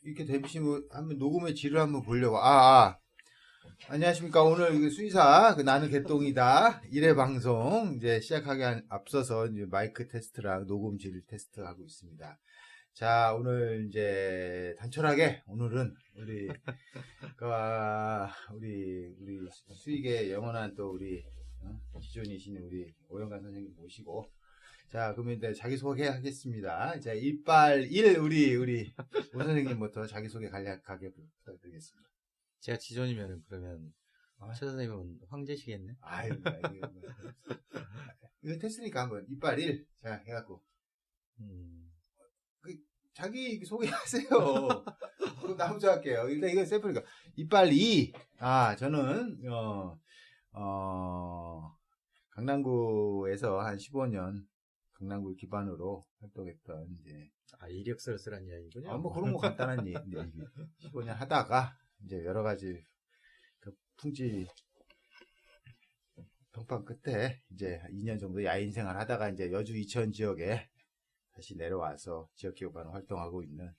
이렇게 되시면 한번 녹음의 질을 한번 보려고. 안녕하십니까. 오늘 수의사 나는 개똥이다 1회 방송 이제 시작하기 앞서서 이제 마이크 테스트랑 녹음 질 테스트하고 있습니다. 자, 오늘 이제 단촐하게 오늘은 우리 수익의 영원한 또 우리 기존이신 우리 오영관 선생님 모시고, 자, 그러면 이제 자기소개 하겠습니다. 자, 일발 1 우리 오 선생님부터 자기소개 간략하게 부탁드리겠습니다. 제가 지존이면은 그러면 최 선생님은 황제시겠네? 아유, 이거 테스트니까 한번 이빨 1 자 해갖고 자기 소개하세요. 그럼 나 먼저 할게요. 일단 이건 샘플이니까 이빨 2. 저는 강남구에서 한 15년 강남구 기반으로 활동했던 이제 이력서를 쓰란 이야기군요. 뭐 그런 거 간단한 얘기. 15년 하다가 이제 여러 가지 그 풍지 평판 끝에 이제 2년 정도 야인 생활 하다가 이제 여주 이천 지역에 다시 내려와서 지역 기업으로 활동하고 있는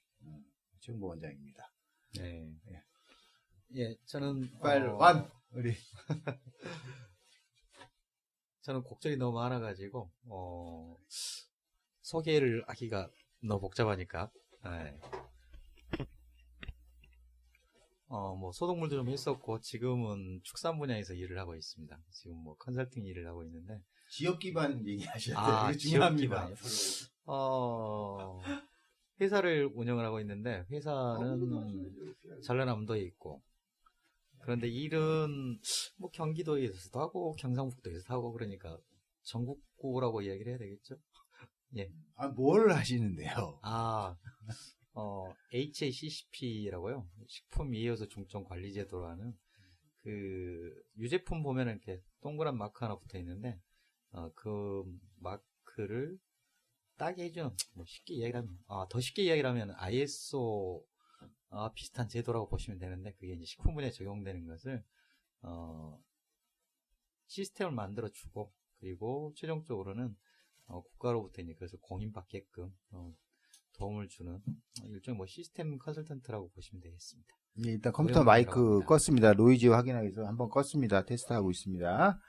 최홍보 원장입니다. 네. 예, 저는 빨완 우리 저는 곡절이 너무 많아가지고 소개를 하기가 너무 복잡하니까. 네. 뭐 소독물도 좀 했었고 지금은 축산 분야에서 일을 하고 있습니다. 지금 뭐 컨설팅 일을 하고 있는데 지역 기반 얘기하셔야 돼요. 지역 기반. 회사를 운영을 하고 있는데 회사는 전라남도에 있고, 그런데 일은 뭐 경기도에서도 하고 경상북도에서도 하고 그러니까 전국구라고 이야기를 해야 되겠죠? 예. 뭘 하시는데요? HACCP라고요. 식품 이효소 중점 관리 제도라는 그 유제품 보면은 이렇게 동그란 마크 하나 붙어 있는데 그 마크를 따게 해주는, 뭐 쉽게 이야기하면 더 쉽게 이야기하면 ISO 비슷한 제도라고 보시면 되는데, 그게 이제 식품 분야에 적용되는 것을 시스템을 만들어 주고, 그리고 최종적으로는 국가로부터 이제 그래서 공인받게끔 도움을 주는 일종의 뭐 시스템 컨설턴트라고 보시면 되겠습니다. 예, 일단 컴퓨터 마이크 껐습니다. 노이즈 확인하기 위해서 한번 껐습니다. 테스트하고 있습니다.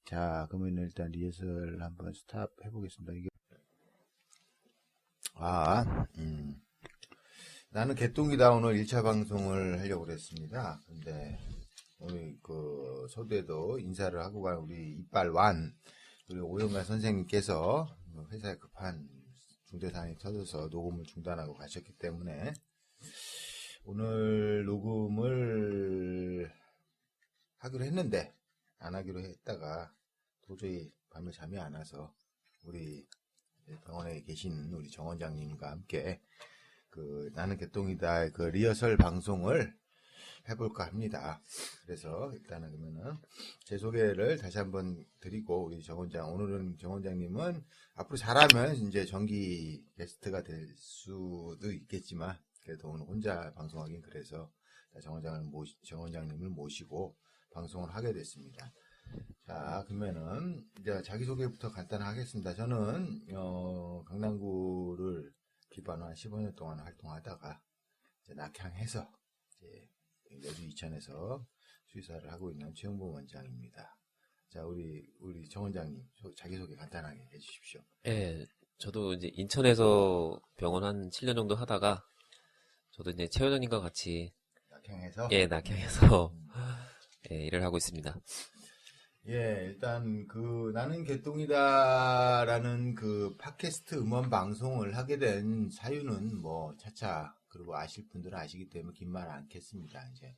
자, 그러면 일단 리허설 한번 스탑 해보겠습니다. 이게 나는 개똥이다 오늘 1차 방송을 하려고 그랬습니다. 근데 오늘 그 소대도 인사를 하고 간 우리 이빨완 우리 오영관 선생님께서 회사에 급한 중대사항이 터져서 녹음을 중단하고 가셨기 때문에 오늘 녹음을 하기로 했는데 안 하기로 했다가 도저히 밤에 잠이 안 와서 우리 병원에 계신 우리 정 원장님과 함께 그 나는 개똥이다 그 리허설 방송을 해볼까 합니다. 그래서 일단은 그러면은 제 소개를 다시 한번 드리고, 우리 정 원장, 오늘은 정 원장님은 앞으로 잘하면 이제 정기 게스트가 될 수도 있겠지만 그래도 오늘 혼자 방송하긴 그래서 정 원장님을 모시고 방송을 하게 됐습니다. 자, 그러면은 이제 자기소개부터 간단히 하겠습니다. 저는 강남구를 기반으로 한 15년 동안 활동하다가 이제 낙향해서 이제 여주 이천에서 수의사를 하고 있는 최홍보 원장입니다. 자, 우리 정 원장님 자기소개 간단하게 해주십시오. 예, 저도 이제 인천에서 병원 한 7년 정도 하다가 저도 이제 최 원장님과 같이 낙향해서 낙향해서 일을 하고 있습니다. 예, 일단 나는 개똥이다라는 그 팟캐스트 음원 방송을 하게 된 사유는 뭐 차차 그리고 아실 분들은 아시기 때문에 긴 말 않겠습니다. 이제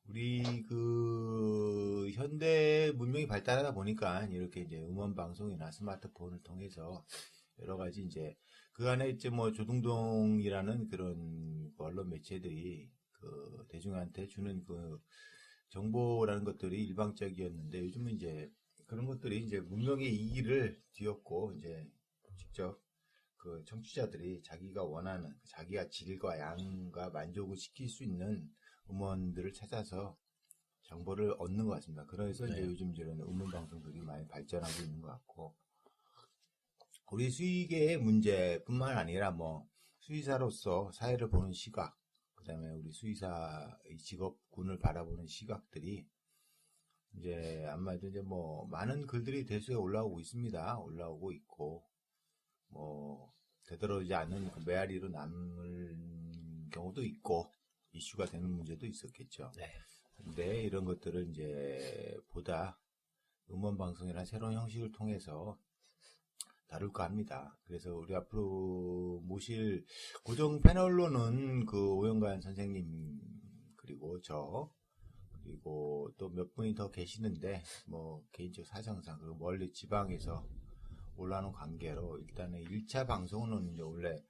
우리 그 현대 문명이 발달하다 보니까 이렇게 이제 음원 방송이나 스마트폰을 통해서 여러 가지 이제 그 안에 이제 뭐 조중동이라는 그런 언론 매체들이 그 대중한테 주는 그 정보라는 것들이 일방적이었는데, 요즘은 이제 그런 것들이 이제 문명의 이기를 뒤엎고 이제 직접 그 청취자들이 자기가 원하는 자기가 질과 양과 만족을 시킬 수 있는 음원들을 찾아서 정보를 얻는 것 같습니다. 그래서 이제 요즘 이런 음원 방송들이 많이 발전하고 있는 것 같고, 우리 수의계의 문제뿐만 아니라 뭐 수의사로서 사회를 보는 시각, 그다음에 우리 수의사의 직업군을 바라보는 시각들이 이제 아마도 이제 뭐 많은 글들이 대수에 올라오고 있습니다. 올라오고 있고 뭐 되도록이지 않은 그 메아리로 남을 경우도 있고 이슈가 되는 문제도 있었겠죠. 네. 근데 이런 것들을 이제 보다 음원 방송이라는 새로운 형식을 통해서 다룰까 합니다. 그래서 우리 앞으로 모실 고정 패널로는 그 오영관 선생님 그리고 저 그리고 또 몇 분이 더 계시는데 뭐 개인적 사정상 그리고 멀리 지방에서 올라오는 관계로 일단은 1차 방송은 이제 원래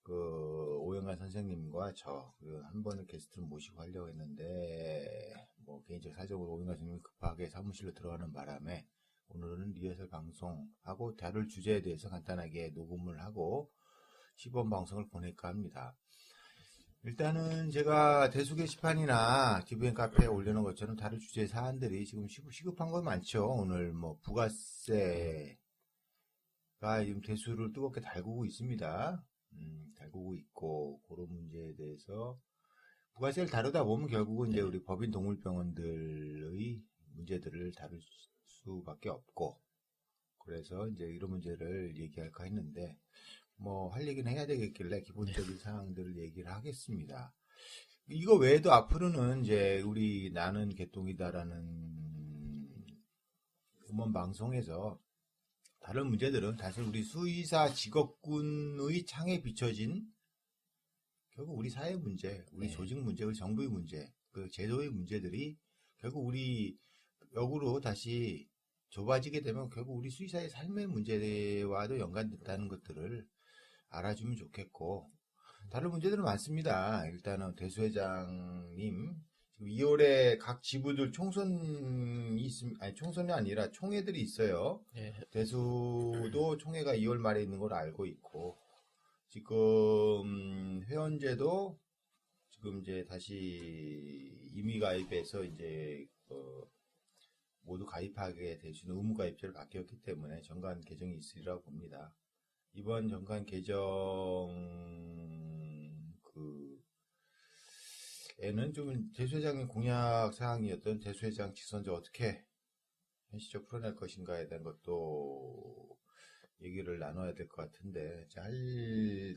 그 오영관 선생님과 저 한 번을 게스트를 모시고 하려고 했는데 뭐 개인적 사정으로 오영관 선생님이 급하게 사무실로 들어가는 바람에 오늘은 리허설 방송하고 다룰 주제에 대해서 간단하게 녹음을 하고 시범 방송을 보낼까 합니다. 일단은 제가 대수 게시판이나 TVN 카페에 올려놓은 것처럼 다룰 주제 사안들이 지금 시급한 건 많죠. 오늘 뭐 부가세가 지금 대수를 뜨겁게 달구고 있습니다. 달구고 있고 그런 문제에 대해서 부가세를 다루다 보면 결국은 이제 우리 법인 동물병원들의 문제들을 다룰 수밖에 없고 그래서 이제 이런 문제를 얘기할까 했는데 뭐 할 얘기는 해야 되겠길래 기본적인 사항들을 얘기를 하겠습니다. 이거 외에도 앞으로는 이제 우리 나는 개똥이다라는 음원 방송에서 다른 문제들은 사실 우리 수의사 직업군의 창에 비춰진 결국 우리 사회 문제, 우리 조직 문제, 우리 정부의 문제, 그 제도의 문제들이 결국 우리 역으로 다시 좁아지게 되면 결국 우리 수의사의 삶의 문제와도 연관됐다는 것들을 알아주면 좋겠고 다른 문제들은 많습니다. 일단은 대수회장님 지금 2월에 각 지부들 총선이 아니 총선이 아니라 총회들이 있어요. 네. 대수도 총회가 2월 말에 있는 걸 알고 있고 지금 회원제도 지금 이제 다시 임의 가입해서 이제 모두 가입하게 될 수 있는 의무 가입제를 바뀌었기 때문에 정관 개정이 있으리라고 봅니다. 이번 정관 개정 에는 좀 대수회장의 공약 사항이었던 대수회장 직선제 어떻게 현실적으로 풀어낼 것인가에 대한 것도 얘기를 나눠야 될 것 같은데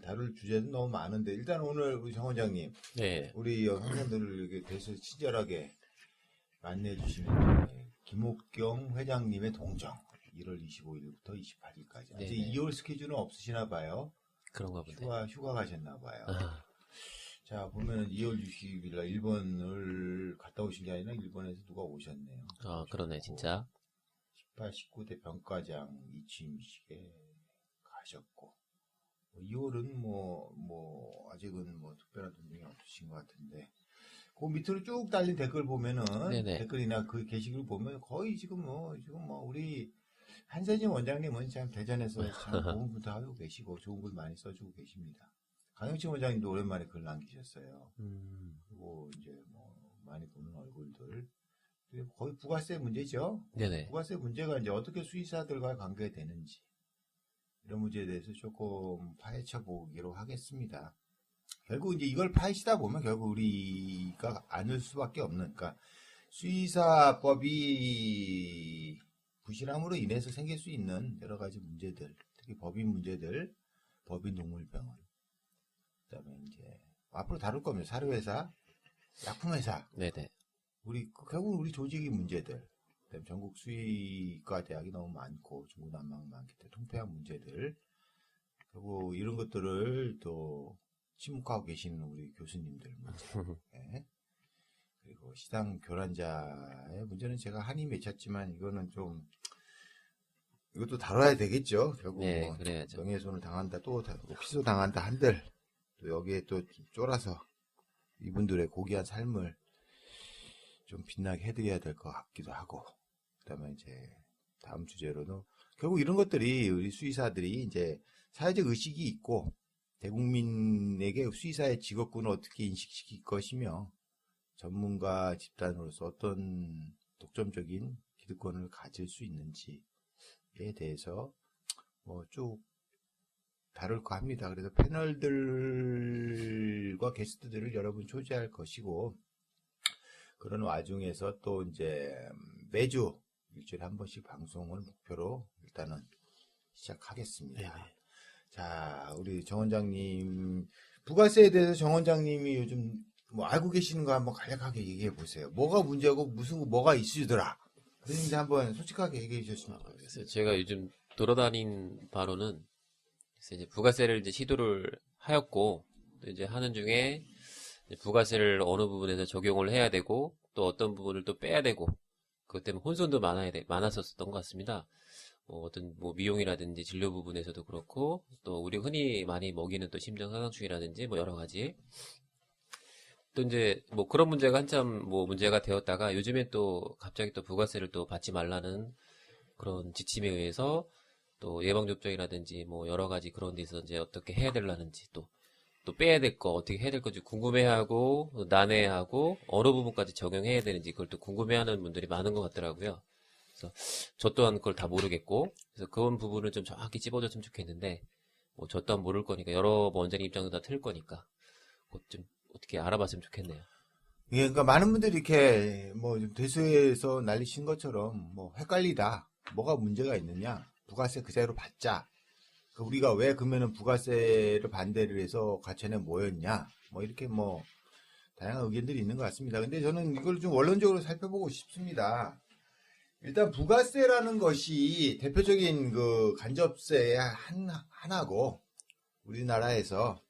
다룰 주제는 너무 많은데 일단 오늘 우리 정 원장님 네. 우리 회원들을 대수 친절하게 안내해 주시는 김옥경 회장님의 동정 1월 25일부터 28일까지 아직 네네. 2월 스케줄은 없으시나 봐요. 그런가 보네. 휴가 가셨나 봐요. 아, 자 보면은 2월 60일 날 일본을 갔다 오신 게 아니라 일본에서 누가 오셨네요. 그러네, 진짜. 18, 19대 병과장 이취임식에 가셨고 2월은 아직은 특별한 동정이 없으신 것 같은데 그 밑으로 쭉 달린 댓글 보면은 네네. 댓글이나 그 게시글 보면 거의 지금 우리 한세진 원장님은 참 대전에서 참 좋은 분도 하고 계시고 좋은 글 많이 써주고 계십니다. 강영진 원장님도 오랜만에 글 남기셨어요. 그리고 이제 많이 보는 얼굴들 거의 부가세 문제죠. 네네. 부가세 문제가 이제 어떻게 수의사들과 관계되는지 이런 문제에 대해서 조금 파헤쳐 보기로 하겠습니다. 결국 이제 이걸 파헤치다 보면 결국 우리가 안을 수밖에 없는, 그러니까 수의사법이 부실함으로 인해서 생길 수 있는 여러 가지 문제들, 특히 법인 문제들, 법인 동물병원, 그다음에 이제 앞으로 다룰 겁니다. 사료회사, 약품회사, 네네. 결국 우리 조직의 문제들, 그다음에 전국 수의과 대학이 너무 많고 중구난방 많기 때문에 통폐합 문제들, 그리고 이런 것들을 또 침묵하고 계시는 우리 교수님들 문제, 네. 그리고 시당 교란자의 문제는 제가 한이 맺혔지만 이것도 다뤄야 되겠죠. 결국 네, 그래야죠. 명예훼손을 당한다, 또 피소 당한다 한들 또 여기에 또 쫄아서 이분들의 고귀한 삶을 좀 빛나게 해드려야 될 것 같기도 하고, 그다음에 이제 다음 주제로는 결국 이런 것들이 우리 수의사들이 이제 사회적 의식이 있고 대국민에게 수의사의 직업군을 어떻게 인식시킬 것이며 전문가 집단으로서 어떤 독점적인 기득권을 가질 수 있는지에 대해서 쭉 다룰까 합니다. 그래서 패널들과 게스트들을 여러분 초대할 것이고, 그런 와중에서 또 이제 매주 일주일에 한 번씩 방송을 목표로 일단은 시작하겠습니다. 네네. 자, 우리 정 원장님, 부가세에 대해서 정 원장님이 요즘 뭐 알고 계시는 거 한번 간략하게 얘기해 보세요. 뭐가 문제고 뭐가 이슈더라. 선생님들 한번 솔직하게 얘기해 주셨으면 좋겠어요. 그래서 제가 요즘 돌아다닌 바로는 그래서 이제 부가세를 이제 시도를 하였고 또 이제 하는 중에 이제 부가세를 어느 부분에서 적용을 해야 되고 또 어떤 부분을 또 빼야 되고 그것 때문에 혼선도 많았었던 것 같습니다. 어떤 뭐 미용이라든지 진료 부분에서도 그렇고 또 우리 흔히 많이 먹이는 또 심장사상충이라든지 뭐 여러 가지 또 이제 뭐 그런 문제가 한참 뭐 문제가 되었다가 요즘에 또 갑자기 또 부가세를 또 받지 말라는 그런 지침에 의해서 또 예방접종이라든지 뭐 여러 가지 그런 데서 이제 어떻게 해야 되려는지 또 빼야 될 거 어떻게 해야 될 건지 궁금해하고 난해하고 어느 부분까지 적용해야 되는지 그걸 또 궁금해하는 분들이 많은 것 같더라고요. 그래서 저 또한 그걸 다 모르겠고 그래서 그런 부분을 좀 정확히 찝어줬으면 좋겠는데 뭐 저 또한 모를 거니까 여러 원장님 입장도 다 틀릴 거니까 그것 좀 어떻게 알아봤으면 좋겠네요. 예, 그러니까 많은 분들이 이렇게 뭐 대수에서 난리친 것처럼 뭐 헷갈리다. 뭐가 문제가 있느냐? 부가세 그대로 받자. 그러니까 우리가 왜 그러면은 부가세를 반대를 해서 가천에 모였냐? 뭐 이렇게 뭐 다양한 의견들이 있는 것 같습니다. 근데 저는 이걸 좀 원론적으로 살펴보고 싶습니다. 일단 부가세라는 것이 대표적인 그 간접세의 하나고 우리나라에서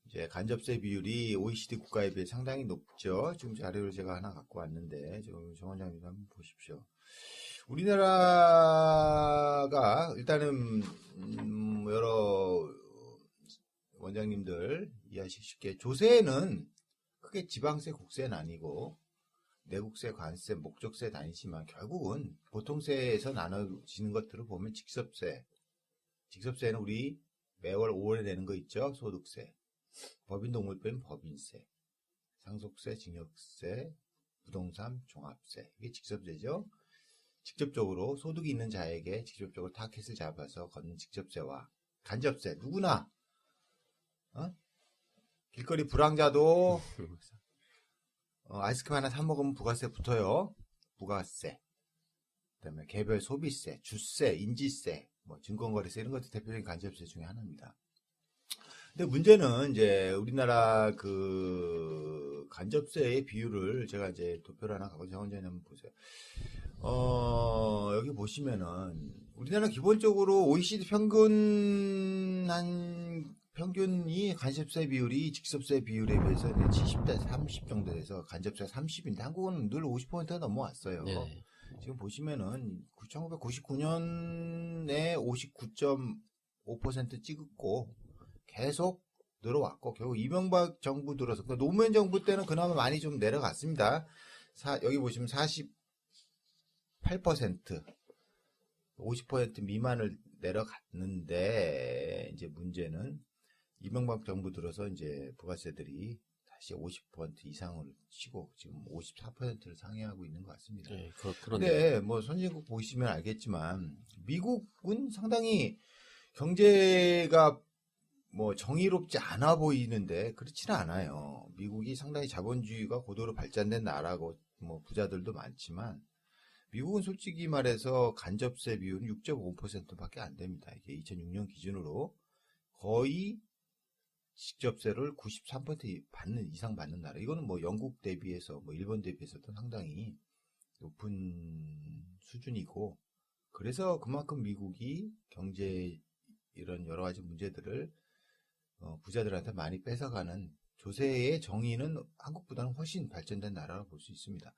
이제 간접세 비율이 OECD 국가에 비해 상당히 높죠. 지금 자료를 제가 하나 갖고 왔는데, 정 원장님 한번 보십시오. 우리나라가 일단은 여러 원장님들 이해하시기 쉽게 조세는 크게 지방세, 국세는 아니고 내국세, 관세, 목적세 다니지만 결국은 보통세에서 나눠지는 것들을 보면 직접세는 우리 매월 5월에 내는 거 있죠. 소득세. 법인동물 빼면 법인세, 상속세, 증여세, 부동산, 종합세. 이게 직접세죠. 직접적으로 소득이 있는 자에게 직접적으로 타켓을 잡아서 걷는 직접세와 간접세. 누구나 길거리 불황자도 아이스크림 하나 사 먹으면 부가세 붙어요. 부가세. 그다음에 개별 소비세, 주세, 인지세, 뭐 증권거래세 이런 것도 대표적인 간접세 중에 하나입니다. 근데 문제는 이제 우리나라 그 간접세의 비율을 제가 이제 도표를 하나 갖고 정 원장님 한번 보세요. 여기 보시면은 우리나라 기본적으로 OECD 평균이 간접세 비율이 직접세 비율에 비해서 70대 30 정도 돼서 간접세가 30인데 한국은 늘 50%가 넘어왔어요. 네. 지금 보시면은 1999년에 59.5% 찍었고 계속 늘어왔고 결국 이명박 정부 들어서 그러니까 노무현 정부 때는 그나마 많이 좀 내려갔습니다. 여기 보시면 48% 50% 미만을 내려갔는데 이제 문제는 이명박 정부 들어서 이제 부가세들이 다시 50% 이상을 치고 지금 54%를 상회하고 있는 것 같습니다. 네, 그런데 근데 뭐 선진국 보시면 알겠지만 미국은 상당히 경제가 뭐 정의롭지 않아 보이는데 그렇지는 않아요. 미국이 상당히 자본주의가 고도로 발전된 나라고 뭐 부자들도 많지만 미국은 솔직히 말해서 간접세 비율은 6.5%밖에 안 됩니다. 이게 2006년 기준으로 거의 직접세를 93% 이상 받는 나라. 이거는 뭐 영국 대비해서 뭐 일본 대비해서도 상당히 높은 수준이고 그래서 그만큼 미국이 경제 이런 여러 가지 문제들을 부자들한테 많이 뺏어가는 조세의 정의는 한국보다는 훨씬 발전된 나라라고 볼 수 있습니다.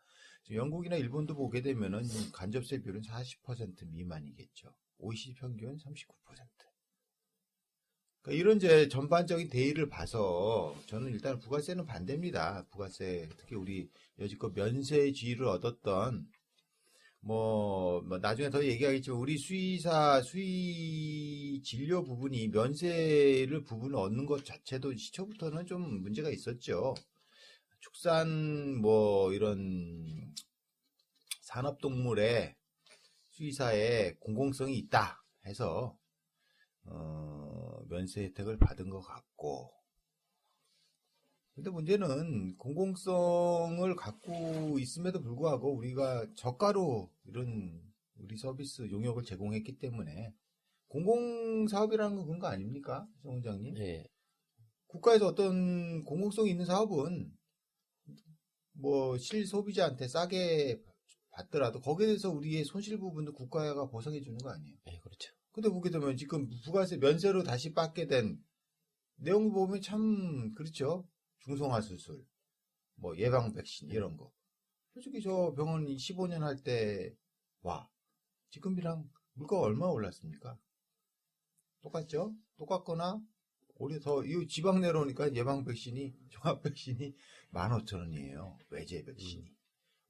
영국이나 일본도 보게 되면은 간접세 비율은 40% 미만이겠죠. OECD 평균 39%. 그러니까 이런 이제 전반적인 대의를 봐서 저는 일단 부가세는 반대입니다. 부가세 특히 우리 여지껏 면세지위를 얻었던 뭐 나중에 더 얘기하겠지만 우리 수의 진료 부분이 면세를 부분을 얻는 것 자체도 시초부터는 좀 문제가 있었죠. 축산 뭐 이런 산업동물의 수의사에 공공성이 있다 해서 면세 혜택을 받은 것 같고, 근데 문제는 공공성을 갖고 있음에도 불구하고 우리가 저가로 이런 우리 서비스 용역을 제공했기 때문에 공공사업이라는 건 그런 거 아닙니까? 정 원장님? 네. 국가에서 어떤 공공성이 있는 사업은 뭐 실소비자한테 싸게 받더라도 거기에 대해서 우리의 손실 부분도 국가가 보상해 주는 거 아니에요? 네, 그렇죠. 근데 보게 되면 지금 부가세 면세로 다시 받게 된 내용 보면 참 그렇죠. 중성화 수술, 뭐 예방 백신 이런 거. 솔직히 저 병원 15년 할 때 와 지금이랑 물가가 얼마 올랐습니까? 똑같죠? 똑같거나 오히려 더 이 지방 내려오니까 예방 백신이 종합 백신이 15,000원이에요. 외제 백신이.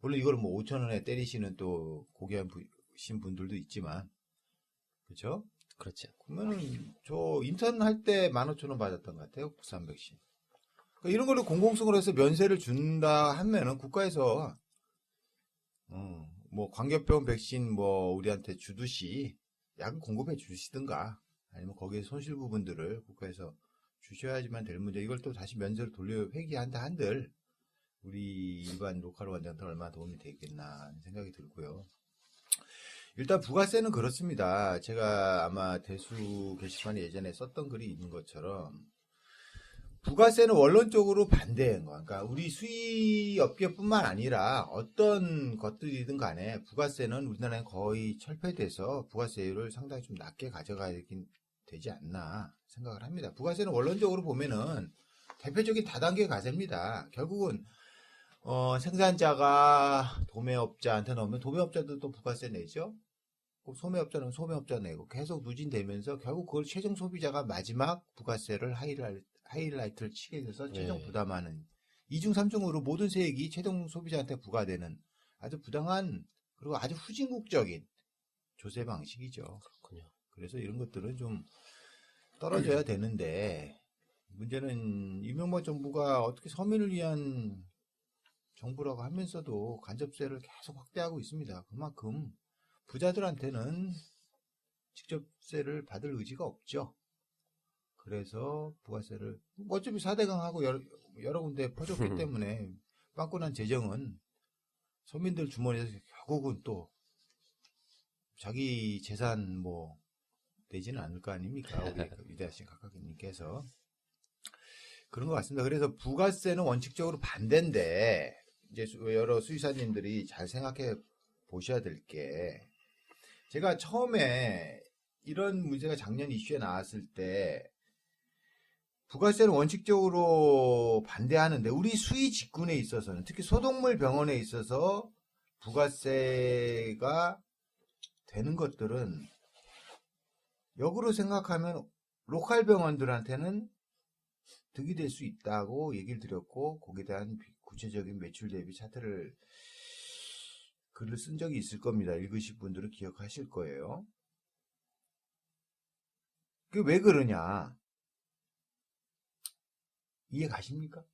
물론 이걸 뭐 5,000원에 때리시는 또 고귀하신 분들도 있지만 그렇죠? 그렇죠. 그러면은 저 인턴 할 때 15,000원 받았던 것 같아요. 국산 백신. 그러니까 이런 걸로 공공성으로 해서 면세를 준다 하면은 국가에서 뭐 광견병 백신 뭐 우리한테 주듯이 약을 공급해 주시든가 아니면 거기에 손실 부분들을 국가에서 주셔야지만 될 문제. 이걸 또 다시 면세로 돌려 회귀한다 한들 우리 일반 로컬 원장들 얼마나 도움이 되겠나 하는 생각이 들고요. 일단 부가세는 그렇습니다. 제가 아마 대수 게시판에 예전에 썼던 글이 있는 것처럼 부가세는 원론적으로 반대한 거. 그러니까 우리 수의업계뿐만 아니라 어떤 것들이든 간에 부가세는 우리나라에 거의 철폐돼서 부가세율을 상당히 좀 낮게 가져가야 되지 않나 생각을 합니다. 부가세는 원론적으로 보면은 대표적인 다단계 과세입니다. 결국은 생산자가 도매업자한테 넣으면 도매업자들도 부가세 내죠. 소매업자는 소매업자 내고 계속 누진되면서 결국 그걸 최종 소비자가 마지막 부가세를 하이라이트를 치게 돼서 최종 네. 부담하는 2중 3중으로 모든 세액이 최종 소비자한테 부과되는 아주 부당한 그리고 아주 후진국적인 조세 방식이죠. 그렇군요. 그래서 이런 것들은 좀 떨어져야 되는데 문제는 이명박 정부가 어떻게 서민을 위한 정부라고 하면서도 간접세를 계속 확대하고 있습니다. 그만큼 부자들한테는 직접세를 받을 의지가 없죠. 그래서 부가세를 어차피 4대강하고 여러 군데 퍼졌기 때문에 빵꾸난 재정은 서민들 주머니에서 결국은 또 자기 재산 뭐 되지는 않을 거 아닙니까? 우리 위대하신 각하님께서 그런 것 같습니다. 그래서 부가세는 원칙적으로 반대인데 이제 여러 수의사님들이 잘 생각해 보셔야 될 게 제가 처음에 이런 문제가 작년 이슈에 나왔을 때 부가세는 원칙적으로 반대하는데 우리 수의 직군에 있어서는 특히 소독물 병원에 있어서 부가세가 되는 것들은 역으로 생각하면 로컬 병원들한테는 득이 될 수 있다고 얘기를 드렸고 거기에 대한 구체적인 매출 대비 차트를 글을 쓴 적이 있을 겁니다. 읽으실 분들은 기억하실 거예요. 그게 왜 그러냐? 이해 가십니까?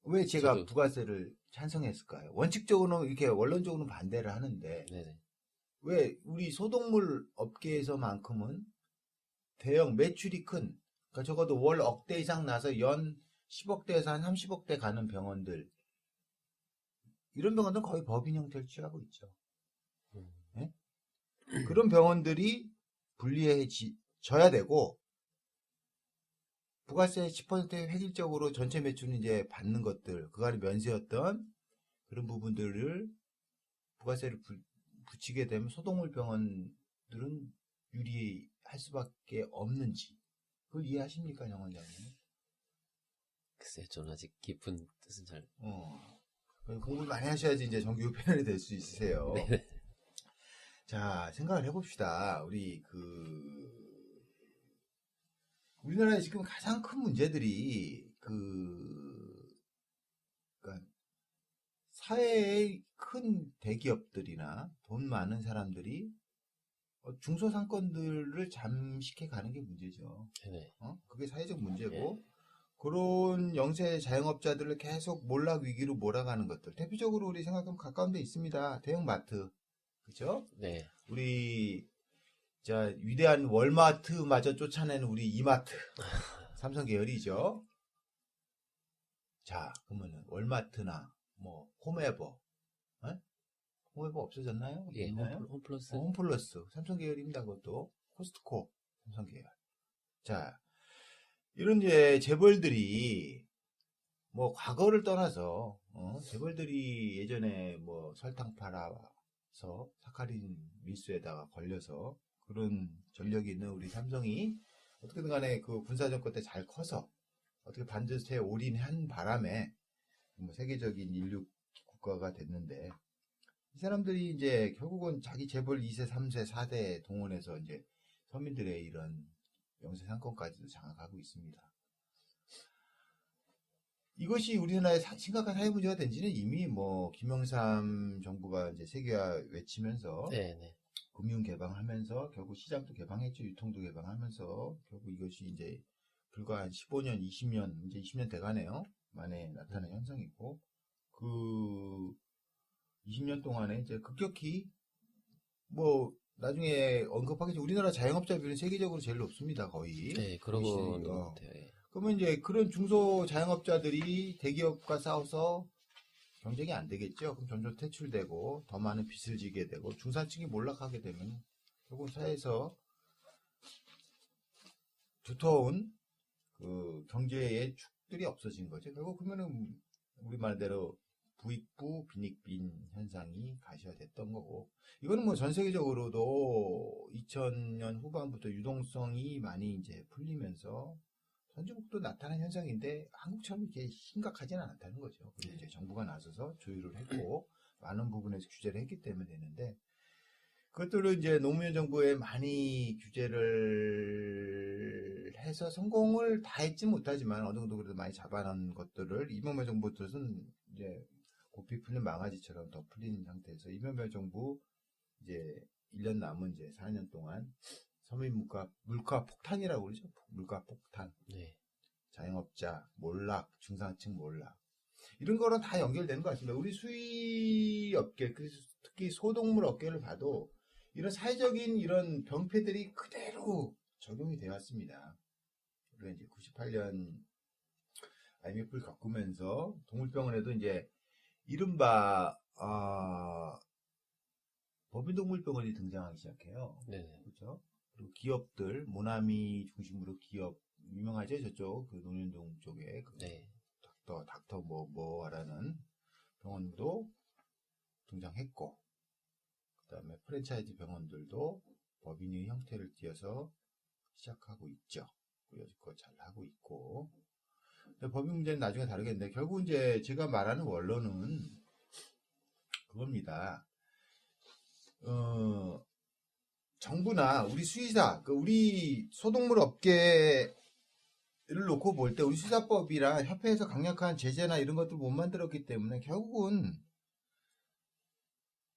왜 제가 저도. 부가세를 찬성했을까요? 원칙적으로는 이렇게 원론적으로는 반대를 하는데 네네. 왜 우리 소독물 업계에서만큼은 대형 매출이 큰 그러니까 적어도 월 억대 이상 나서 연 10억대에서 한 30억대 가는 병원들 이런 병원들은 거의 법인 형태를 취하고 있죠. 네? 그런 병원들이 분리해져야 되고 부가세 10% 획일적으로 전체 매출은 이제 받는 것들 그간의 면세였던 그런 부분들을 부가세를 붙이게 되면 소독물 병원들은 유리할 수밖에 없는지 그걸 이해하십니까, 정 원장님? 글쎄, 저는 아직 깊은 뜻은 잘. 공부를 많이 하셔야지 이제 정규 패널이 될 수 있으세요. 네네. 자, 생각을 해봅시다. 우리나라에 지금 가장 큰 문제들이 그러니까 사회의 큰 대기업들이나 돈 많은 사람들이 중소상권들을 잠식해 가는 게 문제죠. 네네. 그게 사회적 문제고 그런 영세 자영업자들을 계속 몰락 위기로 몰아가는 것들. 대표적으로 우리 생각하면 가까운 데 있습니다. 대형 마트. 그죠? 네. 우리 자, 위대한 월마트마저 쫓아낸 우리 이마트. 삼성 계열이죠. 자, 그러면은 월마트나 뭐 홈에버, 에? 홈에버 없어졌나요? 예, 있나요? 홈플러스. 홈플러스 삼성 계열입니다. 그것도 코스트코 삼성 계열. 자, 이런 이제 재벌들이 뭐 과거를 떠나서 재벌들이 예전에 뭐 설탕 팔아서 사카린 밀수에다가 걸려서 그런 전력이 있는 우리 삼성이 어떻게든 간에 그 군사정권 때 잘 커서 어떻게 반도체에 올인한 바람에 뭐 세계적인 인류 국가가 됐는데 이 사람들이 이제 결국은 자기 재벌 2세, 3세, 4대 동원해서 이제 서민들의 이런 영세 상권까지도 장악하고 있습니다. 이것이 우리나라의 심각한 사회 문제가 된지는 이미 뭐 김영삼 정부가 이제 세계화 외치면서 네, 네. 금융 개방하면서 결국 시장도 개방했죠. 유통도 개방하면서 결국 이것이 이제 불과 한 15년, 20년, 이제 20년 돼가네요. 만에 나타난 현상이고 그 20년 동안에 이제 급격히 뭐 나중에 언급하겠지 우리나라 자영업자 비율은 세계적으로 제일 높습니다. 거의. 네, 그러고 OECD, 있는 것 같아요. 예. 그러면 이제 그런 중소 자영업자들이 대기업과 싸워서 경쟁이 안 되겠죠. 그럼 점점 퇴출되고 더 많은 빚을 지게 되고 중산층이 몰락하게 되면 결국 사회에서 두터운 그 경제의 축들이 없어진 거죠. 결국 그러면은 우리 말대로 부익부 빈익빈 현상이 가시화됐던 거고 이거는 뭐 전 세계적으로도 2000년 후반부터 유동성이 많이 이제 풀리면서 선진국도 나타난 현상인데 한국처럼 이렇게 심각하지는 않다는 거죠. 그리고 이제 정부가 나서서 조율을 했고 많은 부분에서 규제를 했기 때문에 되는데 그것들을 이제 노무현 정부에 많이 규제를 해서 성공을 다 했지 못하지만 어느 정도 그래도 많이 잡아놓은 것들을 이명박 정부 뜻은 이제 고삐 풀린 망아지처럼 더 풀린 상태에서 이명박 정부 이제 1년 남은 이제 4년 동안 서민 물가 폭탄이라고 그러죠. 물가 폭탄. 네. 자영업자 몰락, 중산층 몰락. 이런 거랑 다 연결되는 것 같습니다. 우리 수의업계, 특히 소동물 업계를 봐도 이런 사회적인 이런 병폐들이 그대로 적용이 되어 왔습니다. 우리가 이제 98년 IMF를 겪으면서 동물병원에도 이제 이른바 법인동물병원이 등장하기 시작해요. 네. 그렇죠? 그리고 기업들, 모나미 중심으로 기업 유명하죠, 저쪽 그 논현동 쪽에 그 네. 닥터 뭐라는 병원도 등장했고, 그다음에 프랜차이즈 병원들도 법인의 형태를 띄어서 시작하고 있죠. 여지껏 잘 하고 있고. 근데 법인 문제는 나중에 다르겠는데 결국 이제 제가 말하는 원론은 그겁니다. 정부나 우리 수의사, 우리 소동물 업계를 놓고 볼 때 우리 수의사법이랑 협회에서 강력한 제재나 이런 것들 못 만들었기 때문에 결국은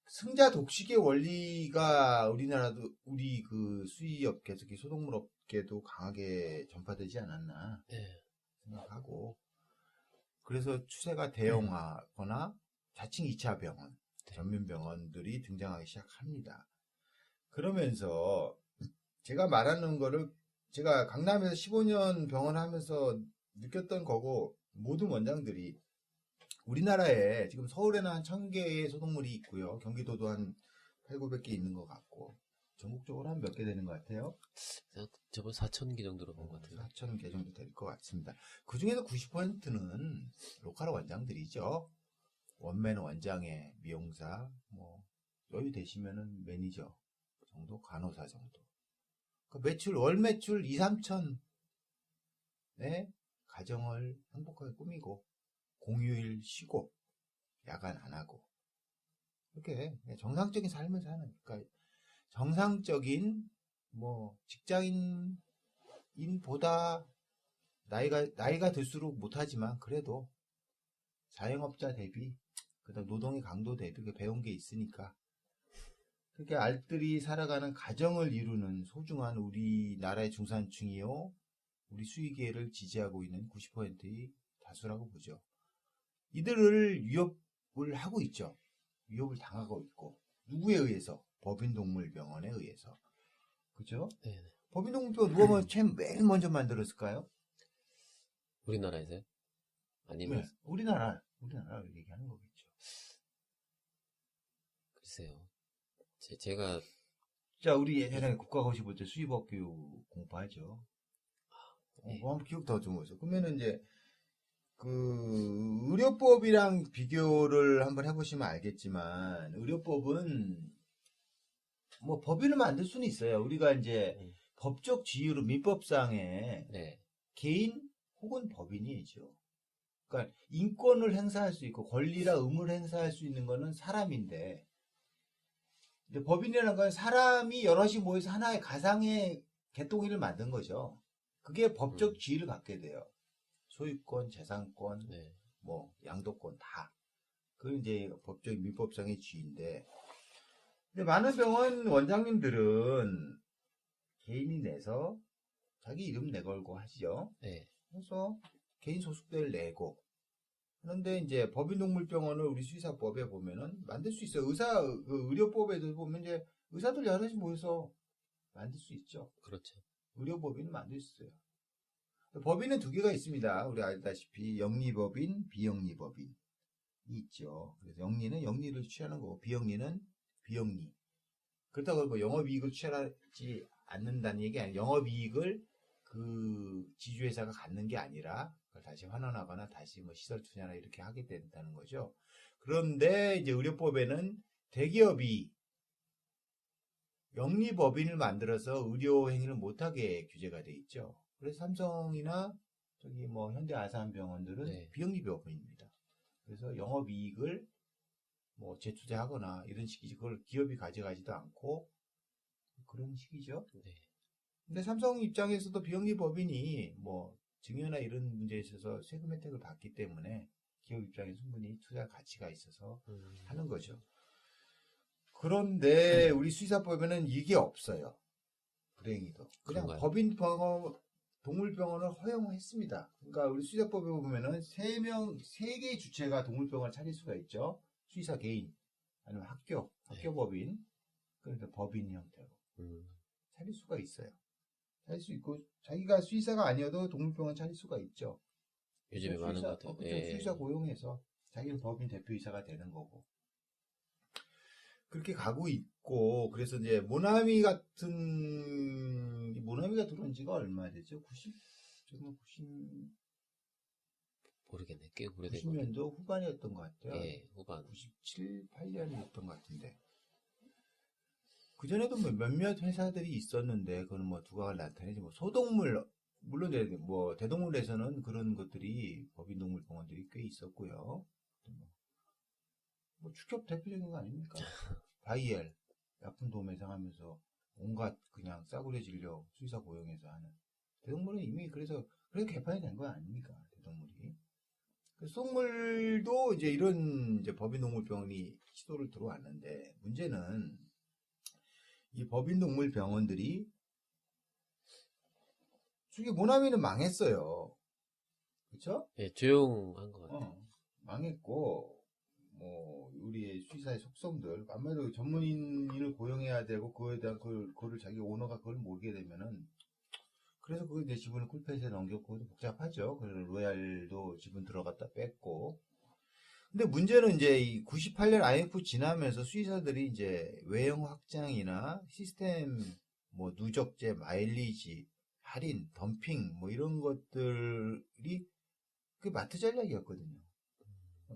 승자 독식의 원리가 우리나라도 우리 그 수의업계, 특히 소동물 업계도 강하게 전파되지 않았나 네. 생각하고 그래서 추세가 대형화거나 자칭 2차 병원, 전문병원들이 등장하기 시작합니다. 그러면서 제가 말하는 거를 제가 강남에서 15년 병원 하면서 느꼈던 거고 모든 원장들이 우리나라에 지금 서울에는 한 1000개의 소동물이 있고요. 경기도도 한 800~900개 있는 것 같고 전국적으로 한 몇 개 되는 것 같아요. 저번 4,000개 정도로 본 것 같아요. 4,000개 정도 될 것 같습니다. 그 중에서 90%는 로컬 원장들이죠. 원맨 원장의 미용사, 뭐 여유 되시면은 매니저 정도, 간호사 정도. 그 매출, 월 매출 2~3천에 가정을 행복하게 꾸미고 공휴일 쉬고 야간 안 하고 이렇게 정상적인 삶을 사는, 그러니까 정상적인 뭐 직장인보다 나이가 들수록 못하지만 그래도 자영업자 대비 그다음 노동의 강도 대비 배운 게 있으니까 그렇게 알뜰히 살아가는 가정을 이루는 소중한 우리나라의 중산층이요 우리 수의계를 지지하고 있는 90%의 다수라고 보죠. 이들을 위협을 하고 있죠. 위협을 당하고 있고 누구에 의해서? 법인동물병원에 의해서. 그죠? 네. 법인동물병원 누가 맨 먼저 만들었을까요? 우리나라에서요? 아니면 네, 우리나라를 얘기하는 거겠죠. 글쎄요. 제가 자, 우리 예전에 국가고시 볼 때 수의법 교육 공부하죠. 예. 한번 기억 더 좀 해보세요. 그러면은 이제 그 의료법이랑 비교를 한번 해보시면 알겠지만 의료법은 뭐 법인을 만들 수는 있어요. 우리가 이제 법적 지위로 민법상에 네. 개인 혹은 법인이죠. 그러니까 인권을 행사할 수 있고 권리나 의무를 행사할 수 있는 거는 사람인데 이제 법인이라는 건 사람이 여럿이 모여서 하나의 가상의 개똥이를 만든 거죠. 그게 법적 지위를 갖게 돼요. 소유권, 재산권, 네. 뭐 양도권 다. 그건 이제 법적 민법상의 지위인데 근데 많은 병원 원장님들은 개인이 내서 자기 이름 내걸고 하시죠. 네. 그래서 개인 소속대를 내고 그런데 이제 법인동물병원을 우리 수의사법에 보면은 만들 수 있어요. 의료법에도 보면 이제 의사들 여럿이 모여서 만들 수 있죠. 그렇죠. 의료법인은 만들 수 있어요. 법인은 두 개가 있습니다. 우리 알다시피 영리법인, 비영리법인이 있죠. 그래서 영리는 영리를 취하는 거고 비영리는 비영리. 그렇다고 뭐 영업이익을 취하지 않는다는 얘기 아니에요. 영업이익을 그 지주회사가 갖는 게 아니라 그걸 다시 환원하거나 다시 뭐 시설 투자나 이렇게 하게 된다는 거죠. 그런데 이제 의료법에는 대기업이 영리법인을 만들어서 의료 행위를 못하게 규제가 돼 있죠. 그래서 삼성이나 저기 뭐 현대아산병원들은 네. 비영리법인입니다. 그래서 영업이익을 뭐 재투자하거나 이런 식이지 그걸 기업이 가져가지도 않고 그런 식이죠. 네. 근데 삼성 입장에서도 비영리법인이 뭐 증여나 이런 문제에 있어서 세금 혜택을 받기 때문에 기업 입장에 충분히 투자 가치가 있어서 하는 거죠. 그런데 우리 수의사법에는 이게 없어요. 불행히도. 그냥 그런가요? 동물병원을 허용했습니다. 그러니까 우리 수의사법에 보면은 세 개의 주체가 동물병원을 차릴 수가 있죠. 수의사 개인, 아니면 학교법인, 그러니까 법인 형태로 차릴 수가 있어요. 차릴 수 있고, 자기가 수의사가 아니어도 동물병원 차릴 수가 있죠. 요즘에 많은 것 같아요. 그렇죠. 예. 수의사 고용해서 자기는 법인 대표이사가 되는 거고. 그렇게 가고 있고, 그래서 이제 모나미가 들어온 지가 얼마 되죠? 90, 모르겠네. 꽤 오래된 것 같아요. 90년도 후반이었던 것 같아요. 예, 후반. 97, 8년이었던 것 같은데. 그전에도 뭐 몇몇 회사들이 있었는데, 그거는 뭐 두각을 나타내지, 뭐 소동물, 물론 뭐 대동물에서는 그런 것들이 법인동물병원들이 꽤 있었고요. 뭐 축협 대표적인 거 아닙니까? 바이엘, 약품 도매상하면서 온갖 그냥 싸구려 진료 수의사 고용해서 하는. 대동물은 이미 그래서 개판이 된 거 아닙니까? 대동물이. 속물도 이제 이런 이제 법인동물병원이 시도를 들어왔는데 문제는 이 법인동물병원들이 솔직히 모나미는 망했어요. 그렇죠? 예, 조용한 것 같아요. 망했고 뭐 우리의 수의사의 속성들 아무래도 전문인을 고용해야 되고 그거에 대한 그거를 자기 오너가 그걸 모르게 되면은 그래서 그거 이제 지분을 쿨펫에 넘겼고 복잡하죠. 그래서 로얄도 지분 들어갔다 뺐고. 근데 문제는 이제 이 98년 IMF 지나면서 수의사들이 이제 외형 확장이나 시스템 뭐 누적제, 마일리지, 할인, 덤핑 뭐 이런 것들이 그 마트 전략이었거든요.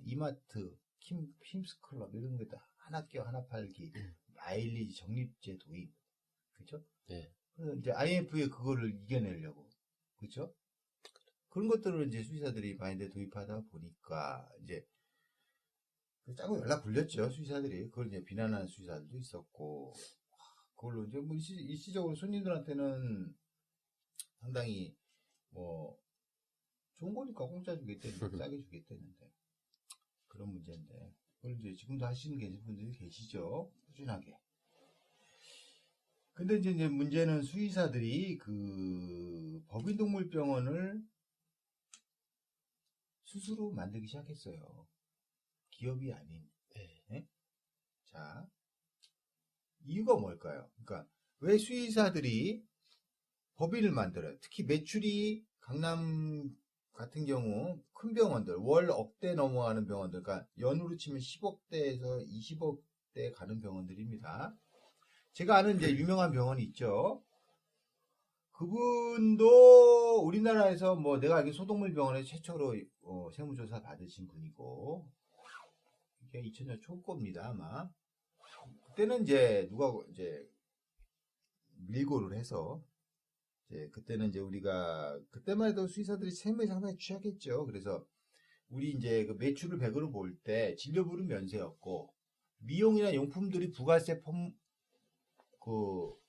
이마트, 킴스클럽 이런 거 다 하나 껴 하나 팔기, 마일리지 적립제 도입, 그렇죠? 네. 그래서 이제 IMF에 그거를 이겨내려고, 그렇죠? 그런 것들을 이제 수의사들이 마인드에 도입하다 보니까 이제 짜고 연락 굴렸죠 수의사들이. 그걸 이제 비난하는 수의사들도 있었고, 그걸로 이제 뭐 일시적으로 손님들한테는 상당히 뭐 좋은 거니까 공짜 주겠다는데 싸게 주겠다는데 그런 문제인데 그걸 이제 지금도 하시는 분들이 계시죠 꾸준하게. 근데 이제 문제는 수의사들이 그 법인동물병원을 스스로 만들기 시작했어요. 기업이 아닌. 네. 네? 자, 이유가 뭘까요? 그러니까 왜 수의사들이 법인을 만들어요? 특히 매출이 강남 같은 경우 큰 병원들, 월 억대 넘어가는 병원들, 그러니까 연으로 치면 10억대에서 20억대 가는 병원들입니다. 제가 아는 이제 유명한 병원이 있죠. 그분도 우리나라에서 뭐 내가 알기로 소독물 병원에 최초로 세무조사 받으신 분이고, 이게 2000년 초 겁니다, 아마. 그때는 이제 누가 이제 밀고를 해서, 이제 그때는 이제 우리가 그때만 해도 수의사들이 세무에 상당히 취약했죠. 그래서 우리 이제 그 매출을 100으로 볼 때 진료비는 면세였고, 미용이나 용품들이 부가세 그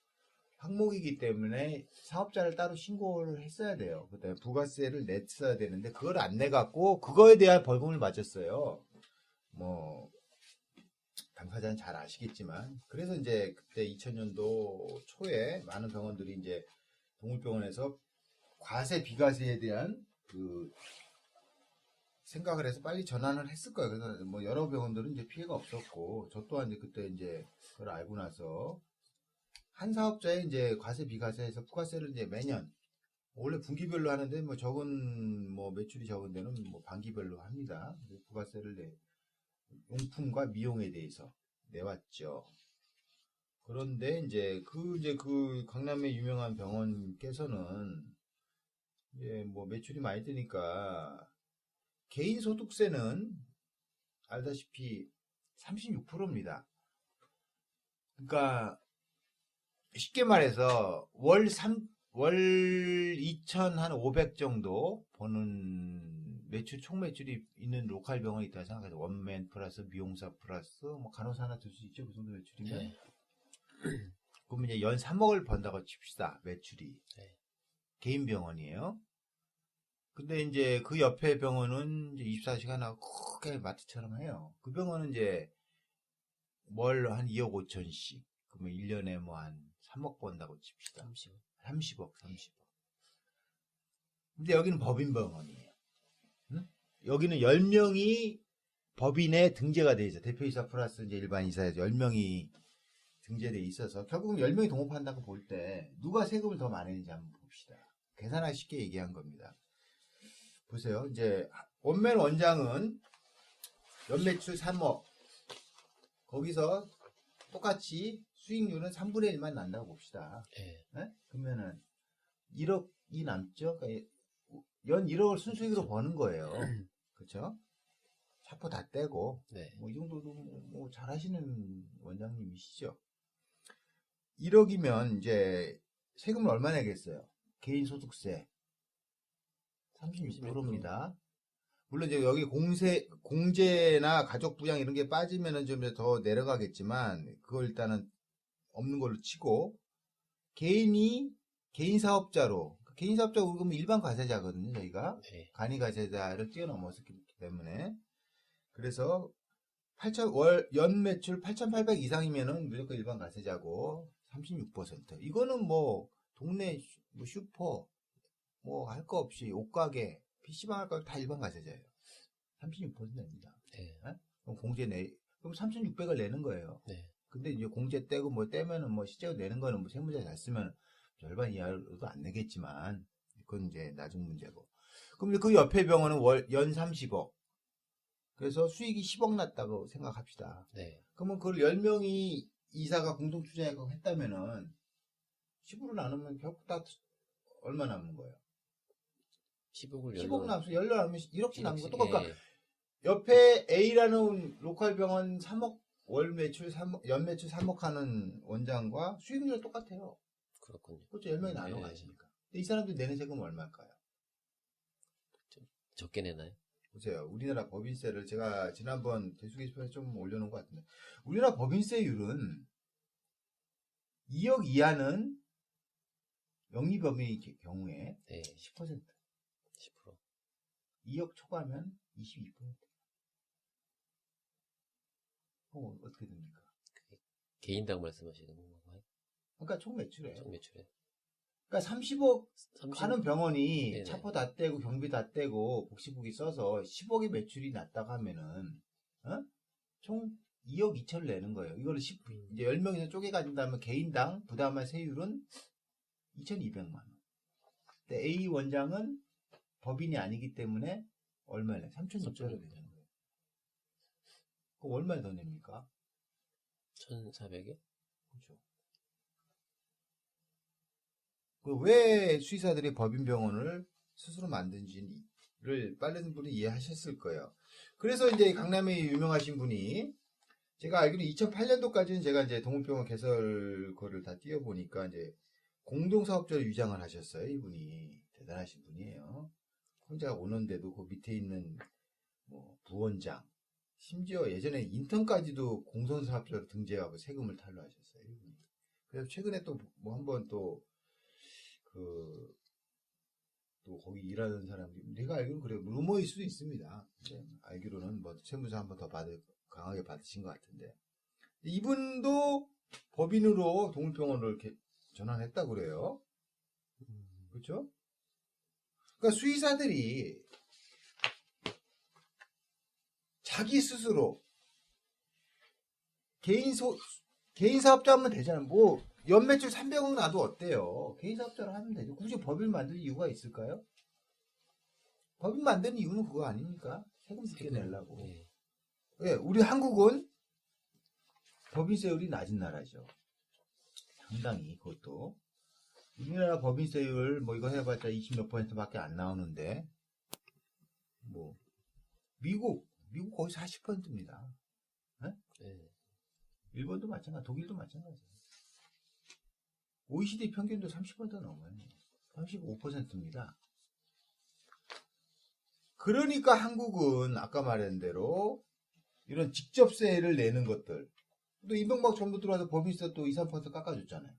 항목이기 때문에 사업자를 따로 신고를 했어야 돼요. 그다음에 부가세를 냈어야 되는데 그걸 안 내갖고 그거에 대한 벌금을 맞았어요. 뭐 당사자는 잘 아시겠지만, 그래서 이제 그때 2000년도 초에 많은 병원들이 이제 동물병원에서 과세 비과세에 대한 그 생각을 해서 빨리 전환을 했을 거예요. 그래서 뭐 여러 병원들은 이제 피해가 없었고, 저 또한 이제 그때 이제 그걸 알고 나서 한 사업자의 이제 과세 비과세에서 부가세를 이제 매년 원래 분기별로 하는데 뭐 적은 뭐 매출이 적은 데는 뭐 반기별로 합니다. 부가세를 용품과 미용에 대해서 내왔죠. 그런데 이제 그 강남의 유명한 병원께서는 이제 뭐 매출이 많이 뜨니까 개인 소득세는 알다시피 36%입니다. 그러니까 쉽게 말해서 월 2,500 정도 버는 매출, 총 매출이 있는 로컬 병원이 있다고 생각해서 원맨 플러스 미용사 플러스 뭐 간호사 하나 들 수 있죠. 그 정도 매출이면. 네. 그러면 이제 연 3억을 번다고 칩시다. 매출이. 네. 개인 병원이에요. 근데 이제 그 옆에 병원은 이제 24시간 하고 크게 마트처럼 해요. 그 병원은 이제 월 한 2억 5천씩. 그러면 1년에 뭐 한 3억 번다고 칩시다. 30억. 근데 여기는 법인 병원이에요. 응? 여기는 10명이 법인에 등재가 돼 있어요. 대표이사 플러스 이제 일반 이사에서 10명이 등재돼 있어서 결국은 10명이 동업한다고 볼 때 누가 세금을 더 많이 내는지 한번 봅시다. 계산하기 쉽게 얘기한 겁니다. 보세요. 이제 원맨 원장은 연매출 3억. 거기서 똑같이 수익률은 3분의 1만 난다고 봅시다. 네. 네? 그러면은 1억이 남죠? 그러니까 연 1억을 순수익으로 버는 거예요. 그렇죠? 차포 다 떼고 네. 뭐 이 정도도 뭐 잘하시는 원장님이시죠. 1억이면 이제 세금을 얼마 내겠어요? 개인 소득세 36%입니다. 물론 이제 여기 공제나 가족 부양 이런 게 빠지면은 좀 더 내려가겠지만 그걸 일단은 없는 걸로 치고, 개인 사업자로 그러면 일반 과세자거든요. 저희가 네. 간이 과세자를 뛰어넘었기 때문에. 그래서 연 매출 8,800 이상이면은 무조건 일반 과세자고 36%. 이거는 뭐 동네 뭐 슈퍼 뭐 할 거 없이 옷가게 PC방 할 거 다 일반 과세자예요. 36%입니다. 네. 그럼 그럼 3,600을 내는 거예요. 네. 근데 이제 공제 떼고 뭐 떼면은 뭐 실제로 내는 거는 뭐 세무자 잘 쓰면 절반 이하로도 안 내겠지만 그건 이제 나중 문제고. 그럼 그 옆에 병원은 연 30억. 그래서 수익이 10억 났다고 생각합시다. 네. 그러면 그걸 10명이 이사가 공동 투자하고 했다면은 10으로 나누면 결국 다 얼마 남는 거예요? 10억을 10억 남서 열로 나누면 1억씩 남는 거 1억씩, 똑같아. 예. 옆에 A라는 로컬 병원 3억 월 매출 3억, 연 매출 3억 하는 원장과 수익률이 똑같아요. 그렇군요. 그렇죠. 10명이 나눠 네. 가시니까. 근데 이 사람들이 내는 세금은 얼마일까요? 적게 내나요? 보세요. 우리나라 법인세를 제가 지난번 대수게시판에 좀 올려놓은 것 같은데, 우리나라 법인세율은 2억 이하는 영리법인의 경우에 네. 10%, 10%. 2억 초과하면 22%. 어떻게 됩니까? 개인당 말씀하시는 건가요? 그러니까 총 매출에. 총 매출에. 그러니까 30억 30. 하는 병원이 네네. 차포 다 떼고 경비 다 떼고 복지국이 써서 10억의 매출이 났다고 하면은 총 2억 2천을 내는 거예요. 이걸 이제 10명에서 쪼개가진다면 개인당 부담한 세율은 2,200만 원. 근데 A 원장은 법인이 아니기 때문에 얼마에 3,600원 내는 거예요. 그럼 얼마에 더 냅니까? 1,400에? 그렇죠. 왜 수의사들이 법인병원을 스스로 만든지를 빠른 분이 이해하셨을 거예요. 그래서 이제 강남에 유명하신 분이 제가 알기로 2008년도까지는 제가 이제 동물병원 개설 거를 다 띄워보니까 이제 공동사업자로 위장을 하셨어요. 이분이 대단하신 분이에요. 혼자 오는데도 그 밑에 있는 뭐 부원장, 심지어 예전에 인턴까지도 공동사업자로 등재하고 세금을 탈루하셨어요. 이분이. 그래서 최근에 또 뭐 한번 또 거기 일하는 사람들이, 내가 알기로는 그래요. 루머일 수도 있습니다. 알기로는 뭐 세무사 한 번 더 강하게 받으신 것 같은데. 이분도 법인으로 동물병원을 이렇게 전환했다고 그래요. 그렇죠? 그러니까 수의사들이 자기 스스로 개인 사업자 하면 되잖아요. 뭐 연매출 300억 나도 어때요? 개인 사업자로 하면 되죠. 굳이 법인 만들 이유가 있을까요? 법인 만드는 이유는 그거 아닙니까? 세금 쉽게 내려고. 네. 예, 우리 한국은 법인세율이 낮은 나라죠. 상당히 그것도. 우리나라 법인세율 뭐 이거 해봤자 20몇 %밖에 안 나오는데 뭐 미국 거의 40%입니다. 네? 네. 일본도 마찬가지, 독일도 마찬가지. OECD 평균도 30% 넘어요. 35%입니다. 그러니까 한국은 아까 말한 대로 이런 직접세를 내는 것들, 또 이명박 정부 들어와서 법인세 또 2, 3% 깎아줬잖아요.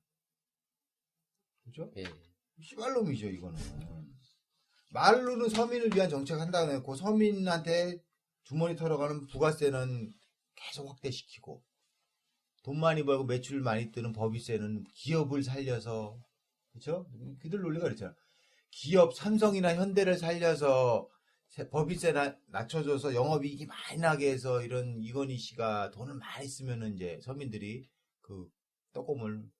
그죠? 네. 씨발놈이죠, 이거는. 말로는 서민을 위한 정책 한다고 해놓고 서민한테 주머니 털어가는 부가세는 계속 확대시키고, 돈 많이 벌고 매출 많이 뜨는 법인세는 기업을 살려서, 그쵸? 그들 논리가 그렇잖아. 기업, 삼성이나 현대를 살려서 법인세 낮춰줘서 영업이익이 많이 나게 해서 이런 이건희 씨가 돈을 많이 쓰면은 이제 서민들이 그 콩고물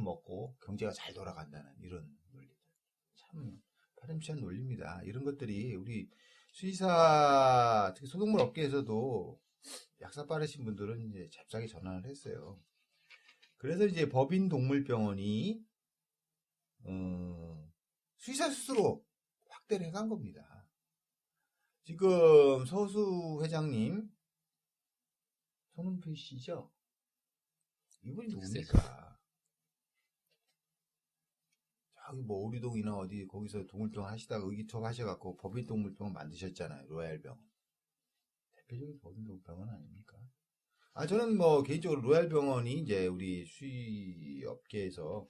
먹고 경제가 잘 돌아간다는 이런 논리. 참 파렴치한 논리입니다. 이런 것들이 우리 수의사, 특히 소독물 업계에서도 약사 빠르신 분들은 이제 잽싸게 전환을 했어요. 그래서 이제 법인동물병원이 수의사 스스로 확대를 해간 겁니다. 지금 서수 회장님 손은필 씨죠? 이분이 누굽니까? 저기 뭐 오리동이나 어디 거기서 동물병원 하시다가 의기투합 하셔갖고 법인동물병원 만드셨잖아요. 로얄병원. 대표적인 법인동물병원 아닙니까? 저는 뭐 개인적으로 로얄병원이 이제 우리 수의업계에서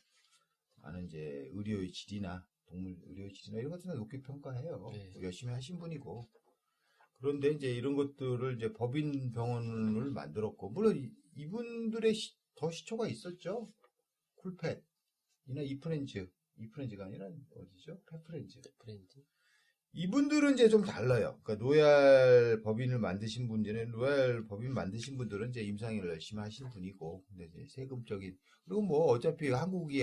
많은 이제 의료의 질이나 동물 의료의 질이나 이런 것들은 높게 평가해요. 네. 열심히 하신 분이고. 그런데 이제 이런 것들을 이제 법인 병원을 만들었고, 물론 이분들의 더 시초가 있었죠. 쿨펫이나 이프렌즈가 아니라 어디죠? 페프렌즈. 이분들은 이제 좀 달라요. 그러니까 로얄 법인을 만드신 분들은 로얄 법인 만드신 분들은 이제 임상을 열심히 하신 분이고, 근데 이제 세금적인, 그리고 뭐 어차피 한국이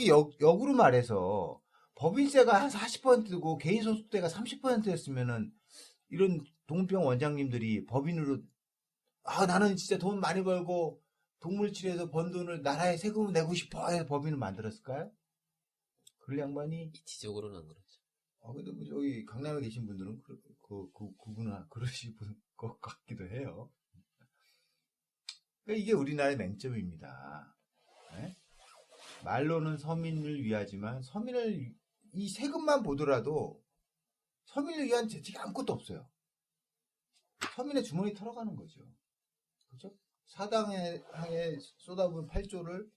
역으로 말해서 법인세가 한 40%고 개인 소득세가 30%였으면은 이런 동물병원 원장님들이 법인으로 나는 진짜 돈 많이 벌고 동물치료에서 번 돈을 나라에 세금을 내고 싶어 해서 법인을 만들었을까요? 그럴 양반이 이치적으로는 안 그렇죠. 근데 뭐 저기 강남에 계신 분들은 그분은 그러실 것 같기도 해요. 그러니까 이게 우리나라의 맹점입니다. 네? 말로는 서민을 위하지만 이 세금만 보더라도 서민을 위한 대책이 아무것도 없어요. 서민의 주머니 털어가는 거죠. 그렇죠? 사당에 쏟아부은 8조를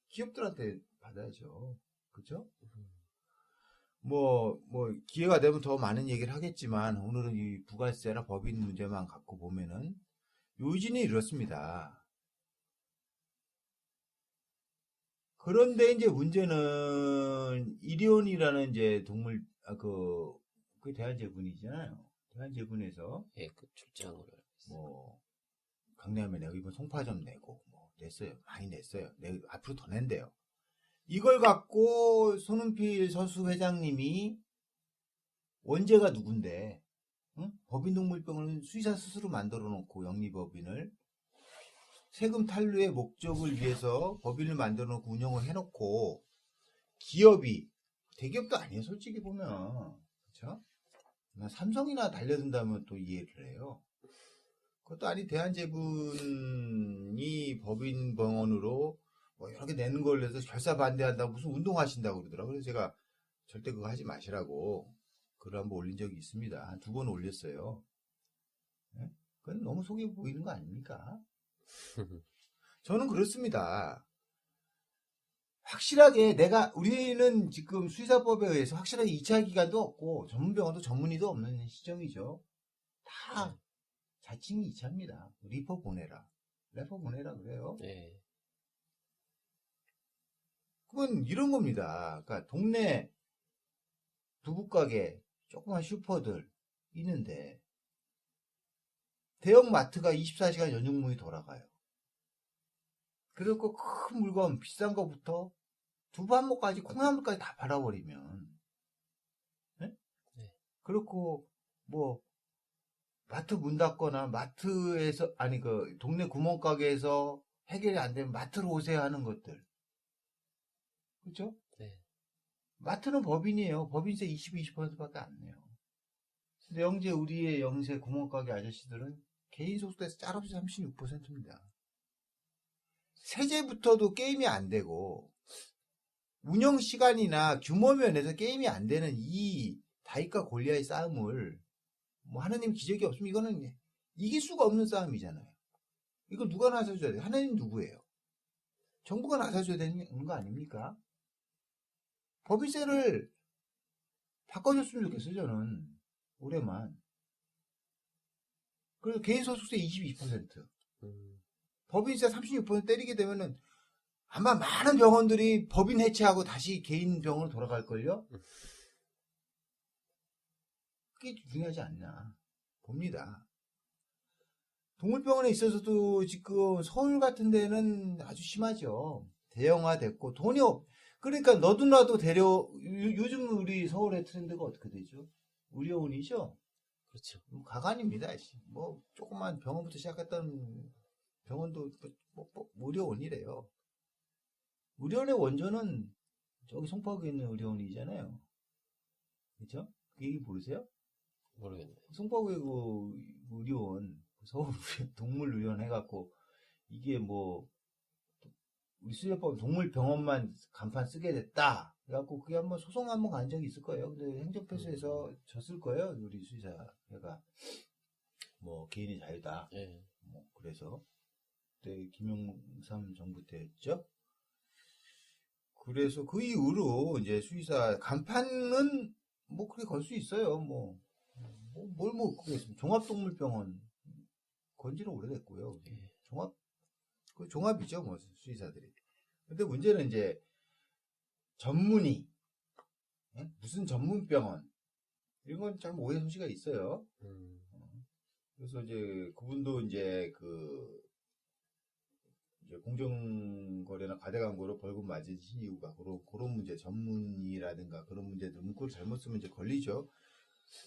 기업들한테 받아야죠. 그렇죠? 뭐 기회가 되면 더 많은 얘기를 하겠지만 오늘은 이 부가세나 법인 문제만 갖고 보면은 요진이 이렇습니다. 그런데 이제 문제는 일이온이라는 이제 그 대한제분이잖아요. 대한제분에서 예, 그 출장을. 뭐 강남에 내고 이번 송파점 내고 뭐 냈어요. 많이 냈어요. 앞으로 더 낸대요. 이걸 갖고 손은필 서수 회장님이 원죄가 누군데, 응? 법인동물병원은 수의사 스스로 만들어 놓고 영리법인을 세금 탈루의 목적을 위해서 법인을 만들어 놓고 운영을 해놓고 기업이 대기업도 아니에요. 솔직히 보면 그렇죠? 삼성이나 달려든다면 또 이해를 해요. 그것도 아니 대한제분이 법인병원으로 뭐 여러 개 내는 걸 해서 결사 반대한다고 무슨 운동하신다고 그러더라고요. 그래서 제가 절대 그거 하지 마시라고 글을 한번 올린 적이 있습니다. 한 2번 올렸어요. 네? 그건 너무 속여 보이는 거 아닙니까? 저는 그렇습니다. 확실하게 우리는 지금 수의사법에 의해서 확실하게 2차 기간도 없고 전문병원도 전문의도 없는 시점이죠. 다 자칭이 2차입니다. 레퍼 보내라 그래요. 네. 그건 이런 겁니다. 그러니까 동네 두부가게 조그만 슈퍼들 있는데 대형 마트가 24시간 연중문이 돌아가요. 그리고 큰 물건 비싼 거부터 두부 한 모까지 콩 한 모까지 다 팔아버리면, 네? 네. 그렇고 뭐 마트 문 닫거나 마트에서 아니 그 동네 구멍가게에서 해결이 안 되면 마트로 오세요 하는 것들, 그렇죠? 네. 마트는 법인이에요. 법인세 20%밖에 안 내요. 근데 우리의 영세 구멍가게 아저씨들은 개인 소득에서 짤없이 36%입니다. 세제부터도 게임이 안 되고 운영 시간이나 규모 면에서 게임이 안 되는 이 다윗과 골리앗의 싸움을 뭐 하나님 기적이 없으면 이거는 이길 수가 없는 싸움이잖아요. 이거 누가 나서줘야 돼요? 하나님 누구예요? 정부가 나서줘야 되는 거 아닙니까? 법인세를 바꿔줬으면 좋겠어요. 저는 올해만. 그래서 개인소득세 22%. 법인세 36% 때리게 되면은 아마 많은 병원들이 법인 해체하고 다시 개인 병원으로 돌아갈걸요? 그게 중요하지 않나 봅니다. 동물병원에 있어서도 지금 서울 같은 데는 아주 심하죠. 대형화됐고 돈이 그러니까 너도 나도 요즘 우리 서울의 트렌드가 어떻게 되죠? 의료원이죠? 그렇죠. 가관입니다. 뭐 조그만 병원부터 시작했던 병원도 의료원이래요. 의료원의 원조는 저기 송파구에 있는 의료원이잖아요. 그렇죠? 그 얘기 모르세요? 모르겠네요. 송파구에 그 의료원, 서울 동물의료원 해갖고 이게 뭐 우리 수의법 동물병원만 간판 쓰게 됐다. 그래갖고 그게 한번 소송 한번 간 적이 있을 거예요. 근데 행정패소에서 졌을 거예요. 우리 수의사회가 뭐 개인의 자유다. 네. 뭐 그래서 그때 김영삼 정부 때였죠. 그래서 그 이후로 이제 수의사 간판은 뭐 그렇게 걸 수 있어요. 뭘 그랬습니다. 종합동물병원 건지는 오래됐고요. 종합이죠, 뭐 수의사들이. 근데 문제는 이제 전문의, 무슨 전문병원 이런 건 참 오해 소지가 있어요. 그래서 이제 그분도 이제 이제 공정거래나 과대광고로 벌금 맞으신 이유가 그런 문제, 전문의라든가 그런 문제들 문구를 잘못 쓰면 이제 걸리죠.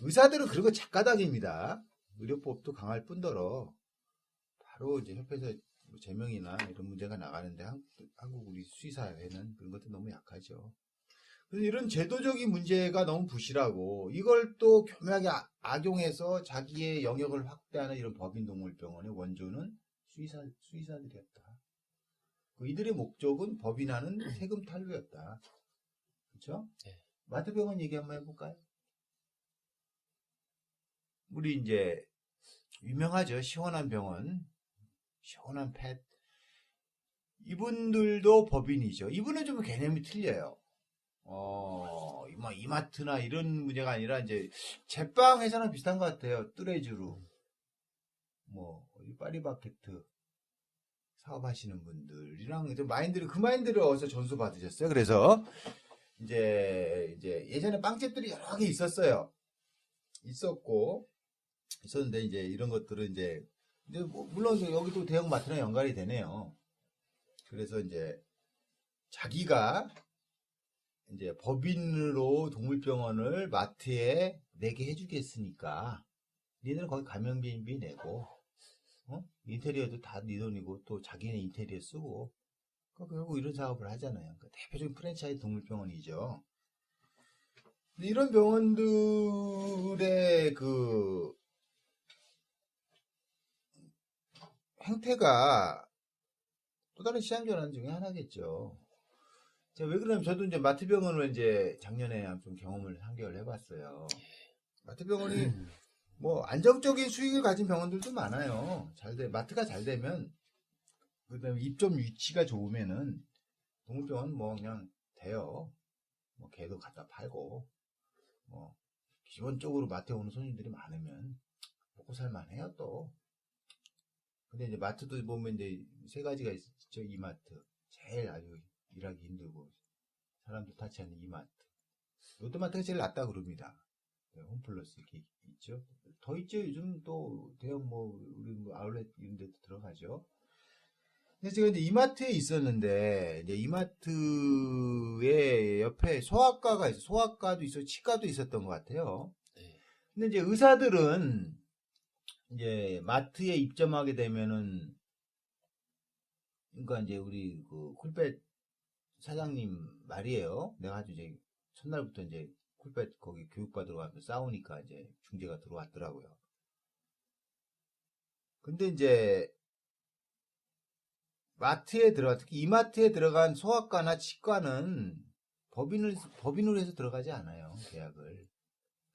의사들은 그런 거 작가닥입니다. 의료법도 강할 뿐더러 바로 이제 협회에서 제명이나 이런 문제가 나가는데 한국 우리 수의사회는 그런 것도 너무 약하죠. 그래서 이런 제도적인 문제가 너무 부실하고 이걸 또 교묘하게 악용해서 자기의 영역을 확대하는 이런 법인동물병원의 원조는 수의사들이었다. 이들의 목적은 법인하는 세금 탈루였다. 그렇죠? 네. 마트병원 얘기 한번 해볼까요? 우리 이제 유명하죠. 시원한 병원, 시원한 펫. 이분들도 법인이죠. 이분은 좀 개념이 틀려요. 이마트나 이런 문제가 아니라 이제 제빵 회사랑 비슷한 것 같아요. 뚜레쥬르, 파리바게트 사업하시는 분들이랑 그 마인드를 어디서 전수 받으셨어요. 그래서 이제 예전에 빵집들이 여러 개 있었는데 이제 이런 것들은 이제 근데 뭐 물론 여기도 대형마트랑 연관이 되네요. 그래서 이제 자기가 이제 법인으로 동물병원을 마트에 내게 해주겠으니까 니네는 거기 가맹비 내고 인테리어도 다 네 돈이고 또 자기네 인테리어 쓰고 결국 이런 사업을 하잖아요. 그러니까 대표적인 프랜차이즈 동물병원이죠. 근데 이런 병원들의 그 행태가 또 다른 시장 전환 중에 하나겠죠. 제가 왜 그러냐면 저도 이제 마트병원을 이제 작년에 좀 경험을 3개월 해봤어요. 마트병원이 뭐 안정적인 수익을 가진 병원들도 많아요. 마트가 잘 되면 그다음에 입점 위치가 좋으면은 동물병원 뭐 그냥 돼요. 뭐 개도 갖다 팔고 뭐 기본적으로 마트에 오는 손님들이 많으면 먹고 살만해요 또. 근데 이제 마트도 보면 이제 세 가지가 있죠. 이마트 제일 아주 일하기 힘들고 사람들 타치하는 이마트. 롯데마트가 제일 낫다 그럽니다. 네, 홈플러스 이렇게 있죠. 더 있죠. 요즘 또 대형 뭐 우리 뭐 아울렛 이런 데도 들어가죠. 근데 제가 이제 이마트에 있었는데 이제 이마트의 옆에 소아과가 있어. 소아과도 있어, 치과도 있었던 것 같아요. 네. 근데 이제 의사들은 이제 마트에 입점하게 되면은 그러니까 이제 우리 그 쿨펫 사장님 말이에요. 내가 아주 이제 첫날부터 이제 쿨펫 거기 교육받으러 가면서 싸우니까 이제 중재가 들어왔더라고요. 근데 이제 특히 이마트에 들어간 소아과나 치과는 법인으로 해서 들어가지 않아요. 계약을.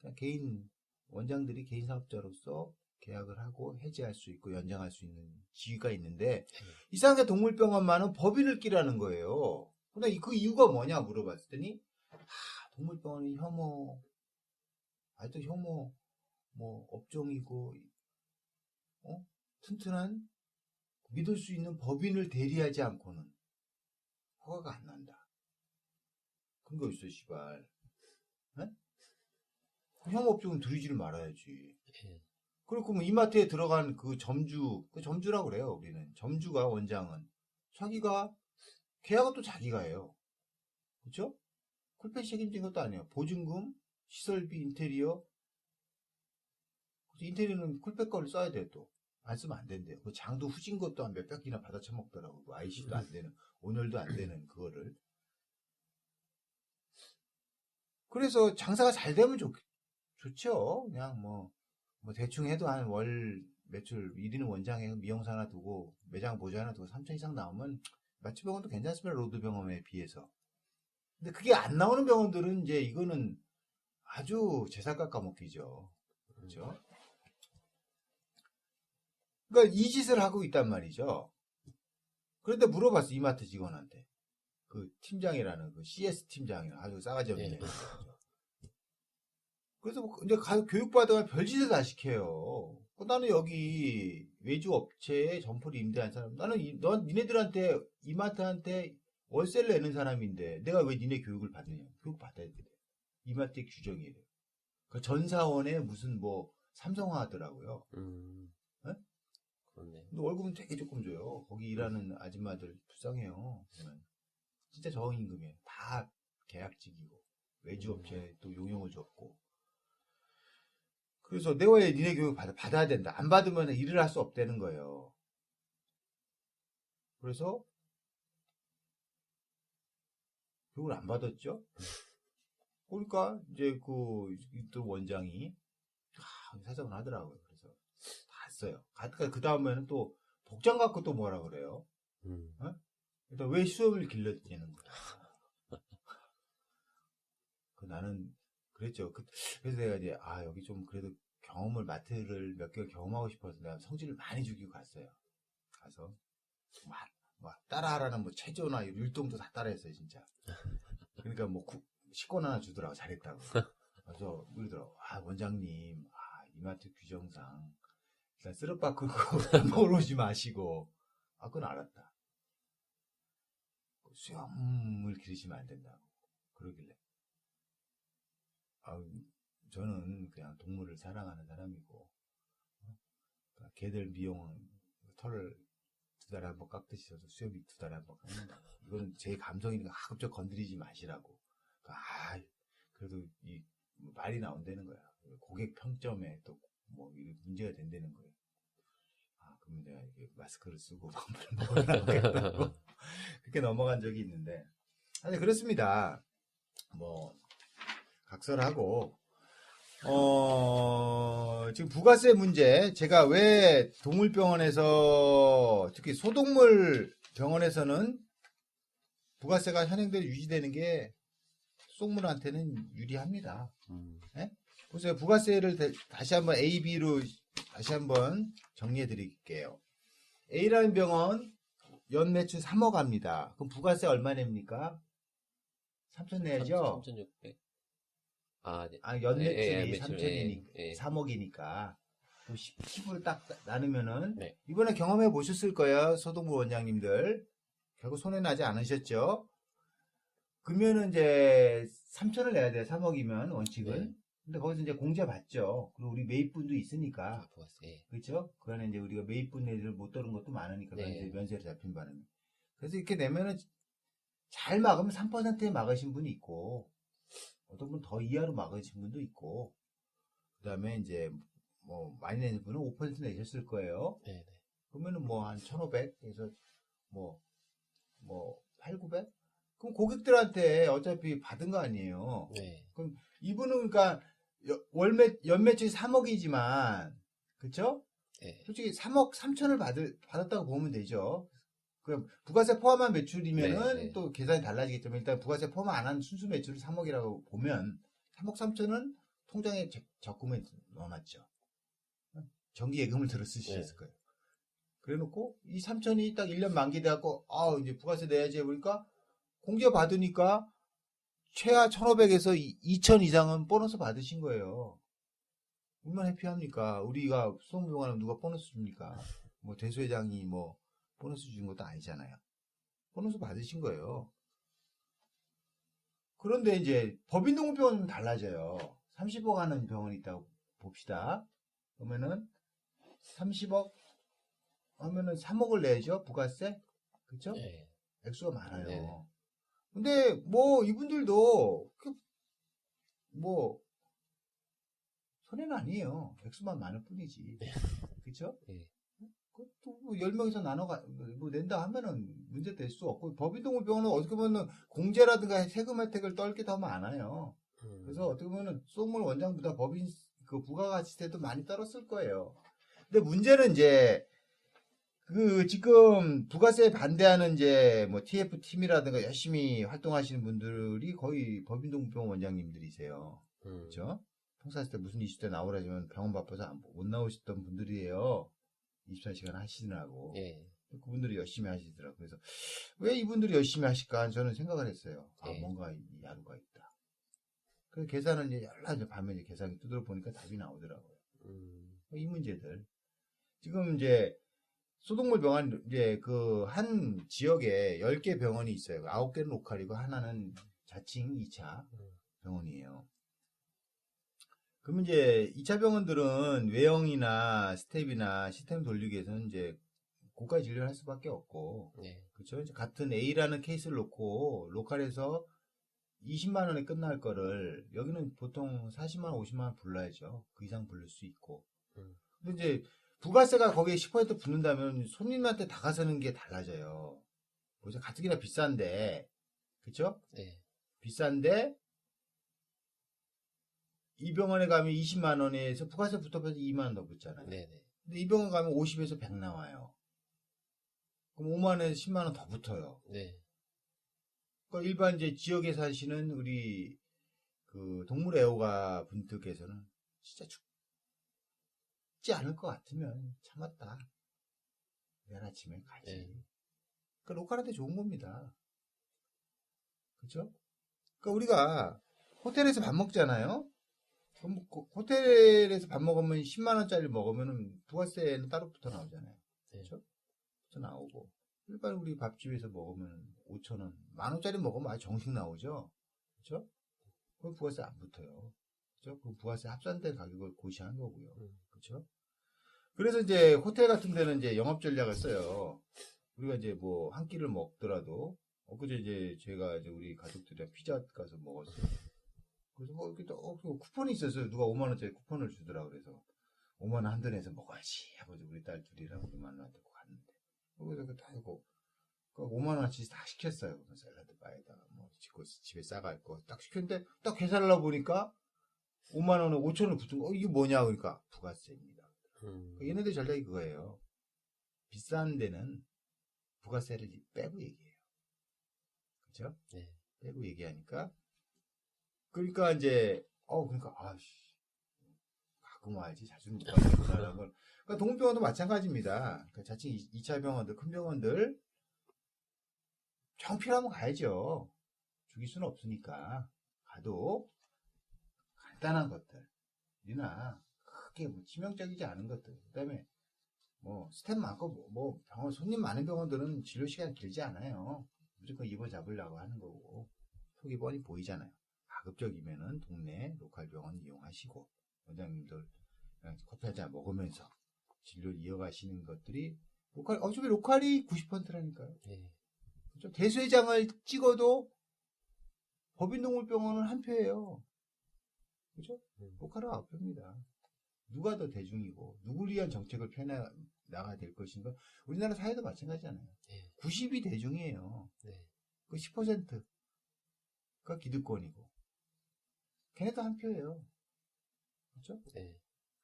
그냥 원장들이 개인 사업자로서 계약을 하고 해지할 수 있고 연장할 수 있는 지위가 있는데 이상하게 동물병원만은 법인을 끼라는 거예요. 근데 그 이유가 뭐냐 물어봤더니 동물병원이 아직도 혐오 뭐 업종이고 튼튼한 믿을 수 있는 법인을 대리하지 않고는 허가가 안 난다. 근거 있어, 씨발. 네? 혐오업종은 들이지를 말아야지. 예. 그리고 뭐 이마트에 들어간 그 점주라고 그래요, 우리는. 점주가 원장은. 자기가, 계약은 또 자기가 해요. 그쵸? 쿨펫 책임진 것도 아니에요. 보증금, 시설비, 인테리어. 인테리어는 쿨펫 거를 써야 돼, 또. 안 쓰면 안 된대요. 그 장도 후진 것도 한 몇백 개나 받아 처먹더라고. 그 IC도 안 되는, 온열도 안 되는 그거를. 그래서 장사가 잘 되면 좋죠. 그냥 뭐 대충 해도 한 월 매출 1위는 원장에 미용사 하나 두고 매장 보조 하나 두고 3천 이상 나오면 마취병원도 괜찮습니다. 로드병원에 비해서. 근데 그게 안 나오는 병원들은 이제 이거는 아주 제살 깎아먹기죠. 그렇죠? 그러니까 이 짓을 하고 있단 말이죠. 그런데 물어봤어 이마트 직원한테. 그 팀장이라는 그 CS 팀장이라는 아주 싸가지 없는 예. 그래서 이제 가서 교육받아가 별짓을 다 시켜요. 나는 여기 외주 업체에 점포를 임대한 사람, 넌 니네들한테 이마트한테 월세를 내는 사람인데 내가 왜 니네 교육을 받느냐? 교육 받아야 돼. 이마트의 규정이에요. 그 전사원에 무슨 뭐 삼성화 하더라고요. 네? 그렇네. 근데 월급은 되게 조금 줘요. 거기 일하는 아줌마들 불쌍해요. 진짜 저임금이에요. 다 계약직이고 외주 업체에 또 용역을 줬고. 그래서 내가 왜 니네 교육 받아야 된다. 안 받으면 일을 할 수 없다는 거예요. 그래서 교육을 안 받았죠. 그러니까 이제 또 원장이 사정을 하더라고요. 그래서 다 했어요. 그 다음에는 또 복장 갖고 또 뭐라 그래요. 어? 일단 왜 수업을 길렀냐는 거야. 나는 그랬죠. 그래서 내가 이제 여기 좀 그래도 마트를 몇 개월 경험하고 싶어서 내가 성질을 많이 죽이고 갔어요. 가서 막 따라하라는 뭐 체조나 율동도 다 따라했어요 진짜. 그러니까 뭐 식권 하나 주더라고. 잘했다고. 그래서 그러더라고. 원장님 이마트 규정상 일단 쓰레빠 끊고 먹으러 오지 마시고. 그건 알았다. 수염을 기르시면 안 된다고 그러길래 저는 그냥 동물을 사랑하는 사람이고 개들 미용 털을 2달에 한 번 깎듯이 저도 수염이 2달에 한 번 깎는다. 이거는 제 감성이니까 가급적 건드리지 마시라고. 그래도 이 말이 나온다는 거야. 고객 평점에 또 뭐 문제가 된다는 거예요. 그럼 내가 이게 마스크를 쓰고 밥을 먹으려고 그렇게 넘어간 적이 있는데, 아니 그렇습니다. 뭐 각설하고 지금 부가세 문제, 제가 왜 동물병원에서 특히 소동물 병원에서는 부가세가 현행대로 유지되는 게 수송물한테는 유리합니다. 네? 보세요. 부가세를 다시 한번 A, B로 다시 한번 정리해 드릴게요. A라는 병원 연매출 3억 합니다. 그럼 부가세 얼마 냅니까? 3천 내야죠? 3,600. 네. 연매출이 매출, 3천이니까 3억이니까 10을 딱 나누면은 네. 이번에 경험해 보셨을 거예요. 소동부 원장님들. 결국 손해 나지 않으셨죠? 그러면은 이제 3천을 내야 돼요. 3억이면 원칙은. 네. 근데 거기서 이제 공제 받죠. 그리고 우리 매입분도 있으니까. 부가세. 그렇죠? 그 안에 이제 우리가 매입분 내지를 못 들은 것도 많으니까 네. 면세로 잡힌 바람에. 그래서 이렇게 내면은 잘 막으면 3%에 막으신 분이 있고, 어떤 분 더 이하로 막으신 분도 있고, 그 다음에 이제 뭐 많이 내는 분은 5% 내셨을 거예요. 네. 그러면은 뭐 한 1,500에서 뭐 8, 900? 그럼 고객들한테 어차피 받은 거 아니에요. 네. 그럼 이분은 그러니까 연매출이 3억이지만, 그쵸? 네. 솔직히 3억 3천을 받았다고 보면 되죠. 그럼 부가세 포함한 매출이면은 네. 또 계산이 달라지겠지만, 일단 부가세 포함 안 한 순수 매출을 3억이라고 보면 3억 3천은 통장에 적금에 넣어놨죠. 정기예금을 들어 쓰셨을 거예요. 그래 놓고 이 3천이 딱 1년 만기돼갖고 이제 부가세 내야지 해보니까 공제 받으니까 최하 1,500에서 2천 이상은 보너스 받으신 거예요. 얼마나 해피합니까? 우리가 수송병원하면 누가 보너스 줍니까? 뭐 대수회장이 뭐 보너스 주는 것도 아니잖아요. 보너스 받으신 거예요. 그런데 이제 법인동물병원은 달라져요. 30억 하는 병원이 있다고 봅시다. 그러면은 30억 하면은 3억을 내죠, 부가세? 그쵸? 네. 액수가 많아요. 네. 근데 뭐 이분들도 뭐 손해는 아니에요. 액수만 많을 뿐이지. 그쵸? 네. 그것도 뭐 10명에서 뭐 낸다 하면은 문제 될 수 없고, 법인동물병원은 어떻게 보면 공제라든가 세금 혜택을 떨게 더 많아요. 그래서 어떻게 보면은 수돗물 원장보다 법인 그 부가가치세도 많이 떨었을 거예요. 근데 문제는 이제 지금 부가세에 반대하는 이제 뭐 TF팀이라든가 열심히 활동하시는 분들이 거의 법인동물병원 원장님들이세요. 그렇죠? 평소할 때 무슨 이슈 때 나오라지만 병원 바빠서 못 나오셨던 분들이에요. 24시간 하시느라고. 예. 그분들이 열심히 하시더라고요. 그래서 왜 이분들이 열심히 하실까 저는 생각을 했어요. 예. 뭔가 야루가 있다. 그래서 계산을 이제 밤에 이제 계산기 두드려 보니까 답이 나오더라고요. 이 문제들. 지금 이제 소동물 병원 이제 그 한 지역에 10개 병원이 있어요. 9개는 로컬이고 하나는 자칭 2차 병원이에요. 그러면 이제 2차 병원들은 외형이나 스텝이나 시스템 돌리기 위해서는 이제 고가 진료를 할 수밖에 없고, 네. 그렇죠? 이제 같은 A라는 케이스를 놓고 로컬에서 20만 원에 끝날 거를 여기는 보통 40만 원, 50만 원 불러야죠. 그 이상 부를 수 있고. 근데 이제 부가세가 거기에 10% 붙는다면 손님한테 다가서는 게 달라져요. 그래서 가뜩이나 비싼데, 그렇죠? 네. 비싼데 이 병원에 가면 20만 원에서 부가세 붙어서 2만 원 더 붙잖아요. 네네. 근데 이 병원 가면 50에서 100 나와요. 그럼 5만 원에서 10만 원 더 붙어요. 네. 그러니까 일반 이제 지역에 사시는 우리 그 동물 애호가 분들께서는 진짜 죽지 않을 것 같으면 참았다. 내일 아침에 가지. 네. 그러니까 로컬한테 좋은 겁니다. 그렇죠? 그러니까 우리가 호텔에서 밥 먹잖아요. 그럼 호텔에서 밥 먹으면 10만 원짜리 먹으면은 부가세는 따로 붙어 나오잖아요. 그렇죠? 붙어 나오고 일반 우리 밥집에서 먹으면 5천 원, 10,000원짜리 먹으면 아주 정식 나오죠. 그렇죠? 그럼 부가세 안 붙어요. 그렇죠? 그 부가세 합산된 가격을 고시한 거고요. 그렇죠? 그래서 이제 호텔 같은 데는 이제 영업 전략을 써요. 우리가 이제 뭐 한 끼를 먹더라도 엊그제 이제 제가 이제 우리 가족들이랑 피자 가서 먹었어요. 그래서 뭐 이렇게 또 쿠폰이 있었어요. 누가 5만 원짜리 쿠폰을 주더라 그래서 5만 원 한도 내서 먹어야지 하고 우리 딸 둘이랑 우리만 원한테 갔는데 거기서 그 다 하고 5만 원어치 다 시켰어요. 샐러드 바에다가 뭐 집에 싸갈 거 딱 시켰는데 딱 계산을 해보니까 5만 원에 5천 원 붙은 거 이게 뭐냐 그러니까 부가세입니다. 얘네들 전략이 그거예요. 비싼 데는 부가세를 빼고 얘기해요. 그렇죠? 네. 빼고 얘기하니까 그러니까 이제 그러니까 아씨 가끔 와야지 자주 못 가겠구나라는 걸. 그러니까 동물병원도 마찬가지입니다. 그러니까 자칭 2차 병원들 큰 병원들 정 필요하면 가야죠. 죽일 수는 없으니까 가도 간단한 것들이나 크게 뭐 치명적이지 않은 것들. 그다음에 뭐 스텝 많고 뭐 병원 손님 많은 병원들은 진료 시간 길지 않아요. 무조건 입원 잡으려고 하는 거고 속이 뻔히 보이잖아요. 가급적이면은 동네 로컬 병원 이용하시고 원장님들 그냥 커피 한잔 먹으면서 진료를 이어가시는 것들이 어차피 로컬이 90%라니까요. 네. 그렇죠? 대수회장을 찍어도 법인동물병원은 한 표예요. 그렇죠? 로컬은 9표입니다. 누가 더 대중이고 누구를 위한 정책을 펴나가야 될 것인가. 우리나라 사회도 마찬가지잖아요. 네. 90이 대중이에요. 네. 그 10%가 기득권이고 걔네도 한 표예요. 그렇죠? 네.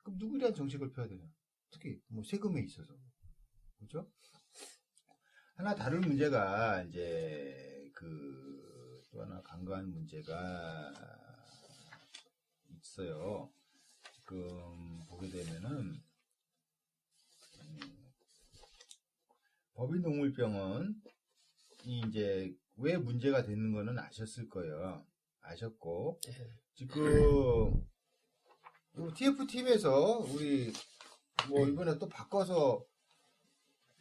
그럼 누구에 대한 정책을 펴야 되냐? 특히 뭐 세금에 있어서. 그렇죠? 하나 다른 문제가 이제 또 하나 간과한 문제가 있어요. 지금 보게 되면은 법인동물병원이 이제 왜 문제가 되는 거는 아셨을 거예요. 아셨고 지금 TF팀에서 우리 뭐 이번에 또 바꿔서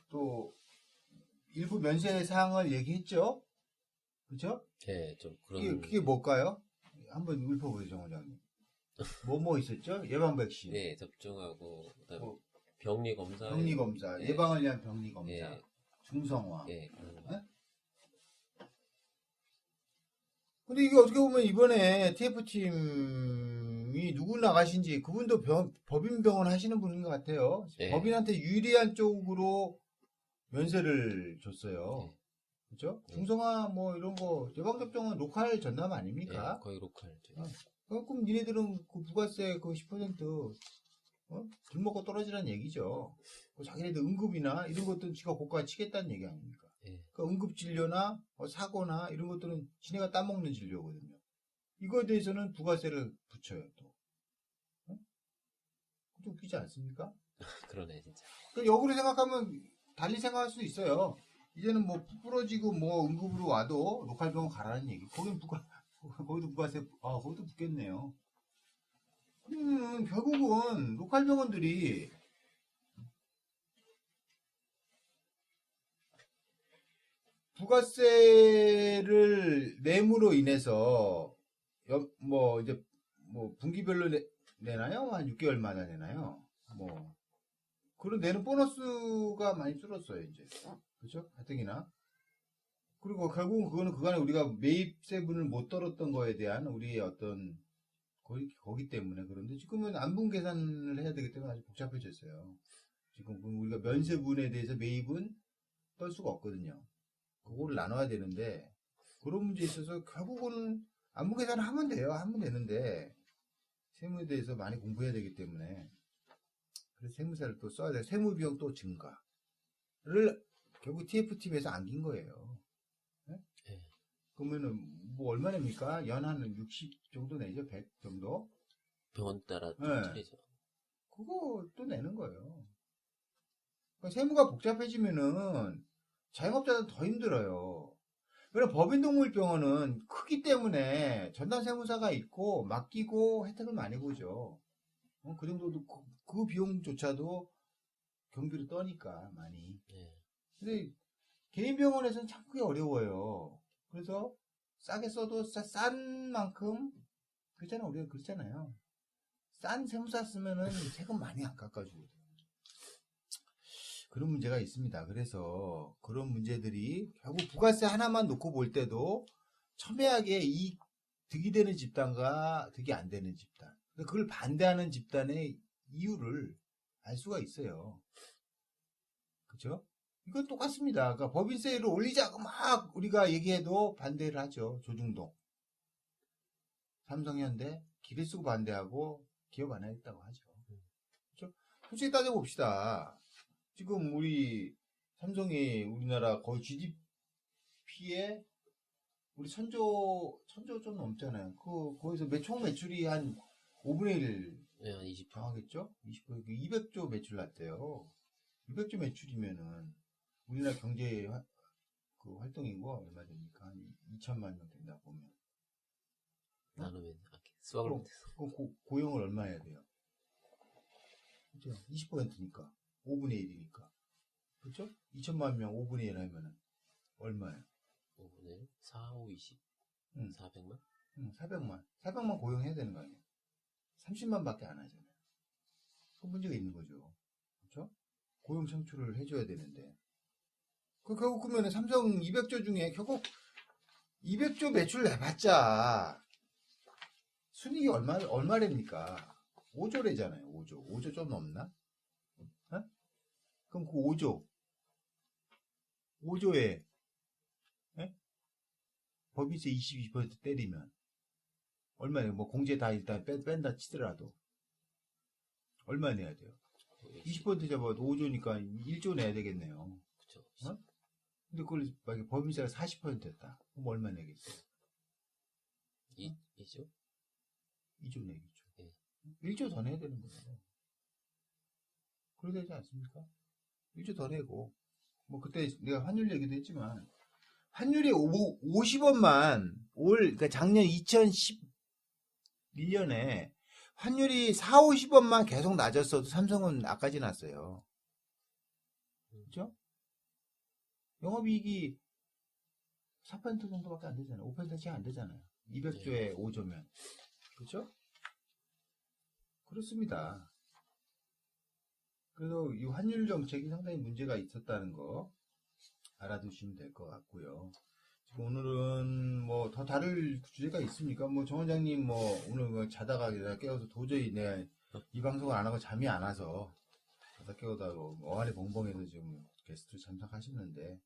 또 일부 면세 사항을 얘기했죠? 그죠? 네, 좀 그런. 그게 뭘까요? 한번 읊어보세요, 정 원장님. 뭐 있었죠? 예방 백신. 네, 접종하고, 그다음에 뭐, 병리 검사. 병리 검사. 네. 예방을 위한 병리 검사. 네. 중성화. 네. 근데 이게 어떻게 보면 이번에 TF팀이 누구 나가신지 그분도 법인병원 하시는 분인 것 같아요. 네. 법인한테 유리한 쪽으로 면세를 줬어요. 네. 그죠? 네. 중성화 뭐 이런 거 예방접종은 로컬 전담 아닙니까? 네, 거의 로컬. 그럼 니네들은 그 부가세 그 10% 들 먹고 떨어지라는 얘기죠. 자기네들 응급이나 이런 것들은 지가 고가 치겠다는 얘기 아닙니까? 네. 그 응급 진료나 사고나 이런 것들은 지네가 따먹는 진료거든요. 이거에 대해서는 부가세를 붙여요 또. 좀 웃기지 않습니까? 그러네, 진짜. 그 역으로 생각하면 달리 생각할 수도 있어요. 이제는 뭐 부러지고 뭐 응급으로 와도 로컬 병원 가라는 얘기. 거기도 부가세, 거기도 붙겠네요. 그러면 결국은 로컬 병원들이 부가세를 냄으로 인해서 이제 뭐 분기별로 내나요? 한 6개월마다 내나요? 뭐 그런 내는 보너스가 많이 줄었어요 이제. 그렇죠? 가뜩이나. 그리고 결국은 그거는 그간에 우리가 매입세분을 못 떨었던 거에 대한 우리의 어떤 거기 때문에. 그런데 지금은 안분 계산을 해야 되기 때문에 아주 복잡해졌어요. 지금 우리가 면세분에 대해서 매입은 떨 수가 없거든요. 그거를 나눠야 되는데 그런 문제에 있어서 결국은 안분 계산을 하면 돼요. 하면 되는데 세무에 대해서 많이 공부해야 되기 때문에 그래서 세무세를 또 써야 돼요. 세무 비용 또 증가를 결국 TF팀에서 안긴 거예요. 네? 네. 그러면은 뭐 얼마입니까? 연 한 60 정도 내죠? 100 정도? 병원 따라 좀 네. 틀리죠. 그거 또 내는 거예요. 그러니까 세무가 복잡해지면은 자영업자는 더 힘들어요. 그럼 법인동물병원은 크기 때문에 전담세무사가 있고 맡기고 혜택을 많이 보죠. 그 정도도 그 비용조차도 경비로 떠니까 많이. 네. 근데 개인 병원에서는 참 그게 어려워요. 그래서 싸게 써도 싼 만큼 그렇잖아요. 우리가 그렇잖아요. 싼 세무사 쓰면은 세금 많이 안 깎아주거든요. 그런 문제가 있습니다. 그래서 그런 문제들이 결국 부가세 하나만 놓고 볼 때도 첨예하게 득이 되는 집단과 득이 안 되는 집단. 그걸 반대하는 집단의 이유를 알 수가 있어요. 그죠? 이건 똑같습니다. 그러니까 법인세를 올리자고 막 우리가 얘기해도 반대를 하죠. 조중동, 삼성현대, 기를 쓰고 반대하고 기업 안 하겠다고 하죠. 그렇죠? 솔직히 따져봅시다. 지금 우리 삼성이 우리나라 거의 GDP에 우리 천조 좀 넘잖아요. 거기서 총 매출이 한 5분의 1 네, 한 20%. 정하겠죠? 20% 200조 매출 났대요. 200조 매출이면은 우리나라 경제 활동인거 얼마 됩니까? 한 2천만 명 된다 보면. 나누면 수학을 그럼, 못해서. 그럼 고용을 얼마 해야 돼요? 그죠? 20%니까 5분의 1이니까. 그렇죠? 2천만 명 5분의 1 하면은 얼마예요? 5분의 1, 4, 5, 20. 응. 400만? 400만 고용해야 되는 거 아니에요? 30만 밖에 안 하잖아요. 그 문제가 있는 거죠. 그렇죠? 고용 창출을 해줘야 되는데. 결국 그러면 삼성 200조 중에 결국 200조 매출 내봤자 순이익이 얼마랍니까? 5조래잖아요. 5조 좀 넘나? 어? 그럼 그 5조에 법인세 22% 때리면 얼마예요? 뭐 공제 다 일단 뺀다 치더라도 얼마 내야 돼요? 20% 잡아도 5조니까 1조 내야 되겠네요. 그쵸. 어? 근데 그걸 만약에 법인세가 40%였다. 그럼 얼마 내겠어요? 2조? 2조 내겠죠. 네. 1조 더 내야 되는 거예요. 그래야 되지 않습니까? 1조 더 내고 뭐 그때 내가 환율 얘기도 했지만 환율이 50원만 그러니까 작년 2011년에 환율이 4, 50원만 계속 낮았어도 삼성은 나까지 났어요. 그죠? 영업이익이 4% 정도밖에 안 되잖아요. 5%씩 안 되잖아요. 200조에 5조면. 그죠? 그렇습니다. 그래서 이 환율 정책이 상당히 문제가 있었다는 거 알아두시면 될 것 같고요. 지금 오늘은 뭐 더 다룰 주제가 있습니까? 뭐 정 원장님 뭐 오늘 뭐 자다가 깨워서 도저히 내가 이 방송을 안 하고 잠이 안 와서 자다 깨우다가 어안이 벙벙해서 지금 게스트 참석하시는데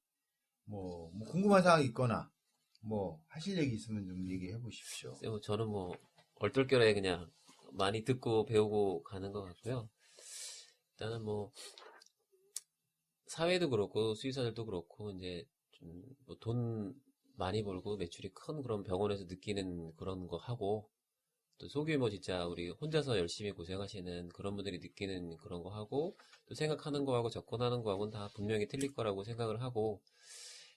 뭐 궁금한 사항이 있거나 뭐 하실 얘기 있으면 좀 얘기해 보십시오. 저는 뭐 얼떨결에 그냥 많이 듣고 배우고 가는 것 같고요. 일단은 뭐 사회도 그렇고 수의사들도 그렇고 이제 좀 뭐 돈 많이 벌고 매출이 큰 그런 병원에서 느끼는 그런 거 하고 또 소규모 진짜 우리 혼자서 열심히 고생하시는 그런 분들이 느끼는 그런 거 하고 또 생각하는 거하고 접근하는 거하고는 다 분명히 틀릴 거라고 생각을 하고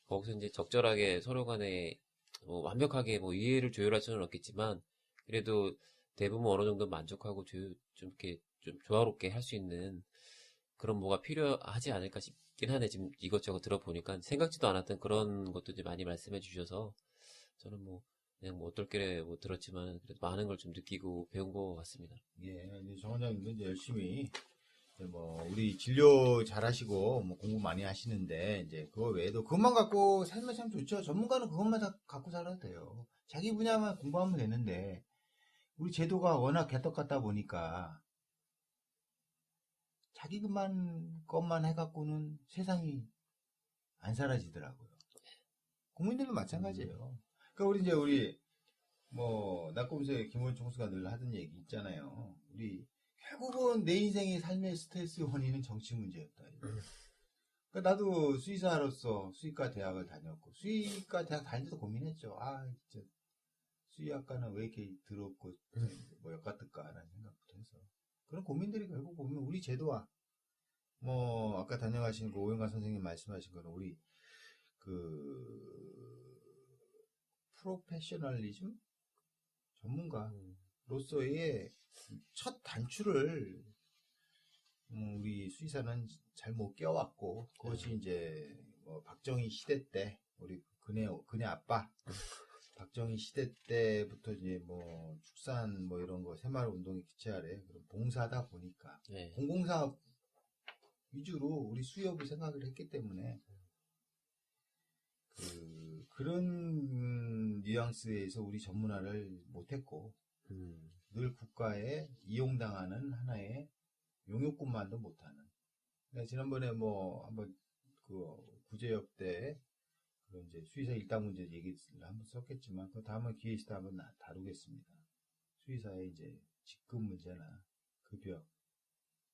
거기서 이제 적절하게 서로 간에 뭐 완벽하게 뭐 이해를 조율할 수는 없겠지만 그래도 대부분 어느 정도 만족하고 좀 이렇게 좀 조화롭게 할 수 있는 그런 뭐가 필요하지 않을까 싶긴 하네. 지금 이것저것 들어보니까 생각지도 않았던 그런 것도 이제 많이 말씀해 주셔서 저는 뭐 그냥 뭐 어떨게 뭐 들었지만 그래도 많은 걸 좀 느끼고 배운 것 같습니다. 예, 이제 정 원장님도 이제 열심히 이제 뭐 우리 진료 잘하시고 뭐 공부 많이 하시는데 이제 그거 외에도 그것만 갖고 살면 참 좋죠. 전문가는 그것만 다 갖고 살아도 돼요. 자기 분야만 공부하면 되는데 우리 제도가 워낙 개떡 같다 보니까 자기 것만 해갖고는 세상이 안 사라지더라고요. 국민들도 마찬가지예요. 그러니까 우리 뭐 낙검수의 김원 총수가 늘 하던 얘기 있잖아요. 우리 결국은 내 인생의 삶의 스트레스 원인은 정치 문제였다. 그러니까 나도 수의사로서 수의과 대학을 다녔고 수의과 대학 다닐 때도 고민했죠. 아 진짜 수의학과는 왜 이렇게 더럽고 뭐 역같을까라는 생각부터 해서 그런 고민들이 결국 보면 우리 제도와 뭐 아까 다녀가신 그 오영관 선생님 말씀하신 거는 우리 그 프로페셔널리즘 전문가로서의 첫 단추를 우리 수의사는 잘 못 껴왔고 그것이 이제 뭐 박정희 시대 때 우리 그네 아빠 박정희 시대 때부터 이제 뭐 축산 뭐 이런 거 새마을 운동의 기체 아래 그런 봉사하다 보니까 네. 공공사업이 위주로 우리 수협을 생각을 했기 때문에 그런 뉘앙스에서 우리 전문화를 못했고 늘 국가에 이용당하는 하나의 용역군만도 못하는. 그러니까 지난번에 뭐 한번 그 구제역 때 그 이제 수의사 일당 문제 얘기를 한번 썼겠지만 그 다음은 기회 있을 때 한번 다루겠습니다. 수의사의 이제 직급 문제나 급여,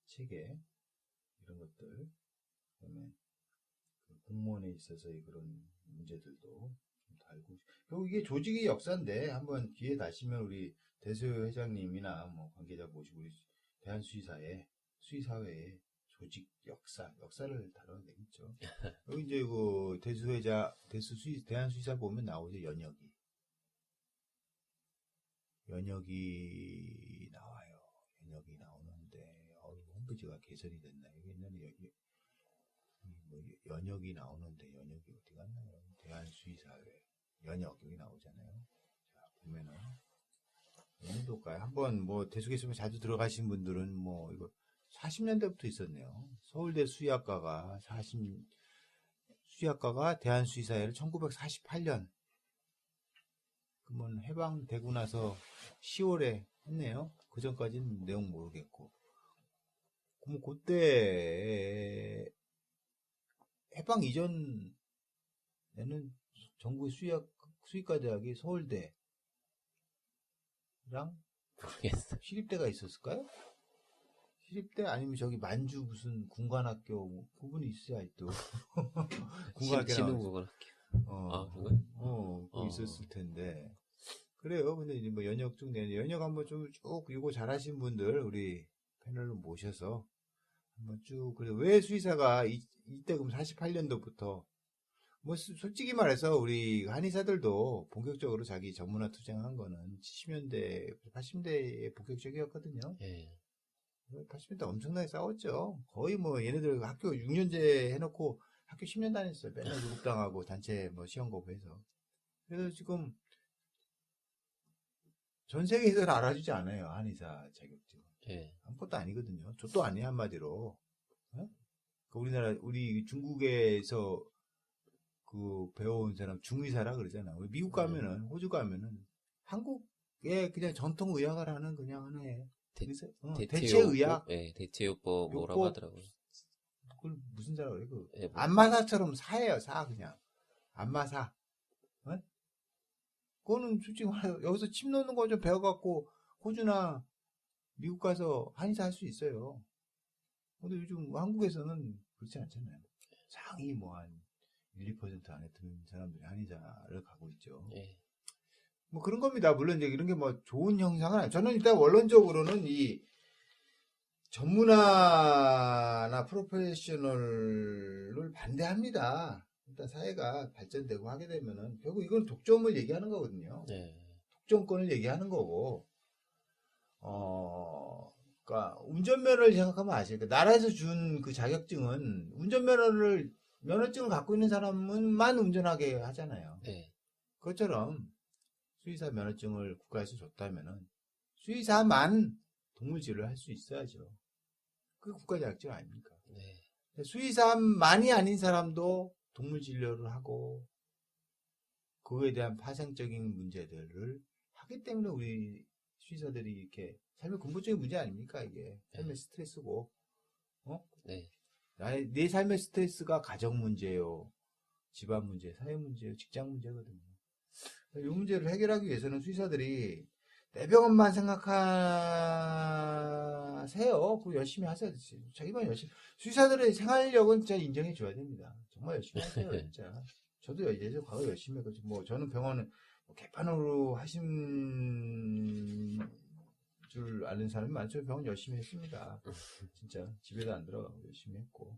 체계 이런 것들, 그다음에 그 공무원에 있어서의 그런 문제들도 좀 다루고. 결국 이게 조직의 역사인데 한번 기회 나시면 우리 대수 회장님이나 뭐 관계자 모시고 우리 대한수의사의 수의사회의 조직 역사를 다뤄야 되겠죠. 여기 이제 그 대한수의사 보면 나오죠. 연역이 나와요. 연역이 나오는데 홈페이지가 개설이 됐나요? 옛날에 뭐 연역이 나오는데 연역이 어디 갔나요? 대한수의사회 연역 여기 나오잖아요. 자 보면은 연도가요. 한번 뭐 대수계시면 자주 들어가신 분들은 뭐 이거 40년대부터 있었네요. 서울대 수의학과가 대한수의사회를 1948년 그러면 해방되고 나서 10월에 했네요. 그 전까지는 내용 모르겠고. 그럼 그때 해방 이전에는 전국의 수의과 대학이 서울대랑 모르겠어. 시립대가 있었을까요? 시립대 아니면 저기 만주 무슨 군관학교 그분이 있어야 또 신흥국어학교. 그거 있었을 텐데. 그래요. 근데 이제 뭐 연역 쭉 내는 연역 한번 쭉 이거 잘하신 분들 우리 패널로 모셔서 한번 쭉 그래 왜 수의사가 이때 그럼 48년도부터 뭐 솔직히 말해서 우리 한의사들도 본격적으로 자기 전문화 투쟁한 거는 70년대, 80년대에 본격적이었거든요. 예. 80년대 엄청나게 싸웠죠. 거의 뭐 얘네들 학교 6년제 해놓고 학교 10년 다녔어요. 맨날 유급당하고 단체 뭐 시험 거부해서. 그래서 지금 전 세계에서는 알아주지 않아요. 한의사 자격증. 예. 아무것도 아니거든요. 저도 아니에요, 한마디로. 어? 우리 중국에서 그 배워온 사람 중의사라 그러잖아. 미국 가면은, 호주 가면은 한국의 그냥 전통 의학을 하는 그냥 하나의 대체의학. 네, 대체요법 뭐라고 요법. 하더라고요. 그걸 무슨 사라고 그래? 예, 뭐. 안마사처럼 사예요, 사 그냥. 안마사. 어? 그거는 솔직히 말해서 여기서 침 놓는 거 좀 배워갖고 호주나 미국 가서 한의사 할 수 있어요. 근데 요즘 한국에서는 그렇지 않잖아요. 상위 뭐 한 1, 2% 안에 드는 사람들이 한의사를 가고 있죠. 예. 뭐 그런 겁니다. 물론 이제 이런 게 뭐 좋은 형상은 아니에요. 저는 일단 원론적으로는 이 전문화나 프로페셔널을 반대합니다. 일단 사회가 발전되고 하게 되면은 결국 이건 독점을 얘기하는 거거든요. 네. 독점권을 얘기하는 거고, 그러니까 운전면허를 생각하면 아시죠? 나라에서 준 그 자격증은 면허증을 갖고 있는 사람은만 운전하게 하잖아요. 네. 그것처럼 수의사 면허증을 국가에서 줬다면은 수의사만 동물질을 할 수 있어야죠. 그게 국가 자격증 아닙니까? 네. 수의사만이 아닌 사람도 동물진료를 하고 그거에 대한 파생적인 문제들을 하기 때문에 우리 수의사들이 이렇게 삶의 근본적인 문제 아닙니까? 이게 삶의 스트레스고, 네. 내 삶의 스트레스가 가정 문제요, 집안 문제, 사회 문제요, 직장 문제거든요. 이 문제를 해결하기 위해서는 수의사들이 내 병원만 생각하세요. 그거 열심히 하세요. 자기만 열심히. 수의사들의 생활력은 진짜 인정해줘야 됩니다. 정말 열심히 하세요, 진짜. 저도 예전 과거 열심히 했거든요. 뭐 저는 병원은 개판으로 하신 줄 아는 사람이 많죠. 병원 열심히 했습니다. 진짜 집에도 안 들어가고 열심히 했고.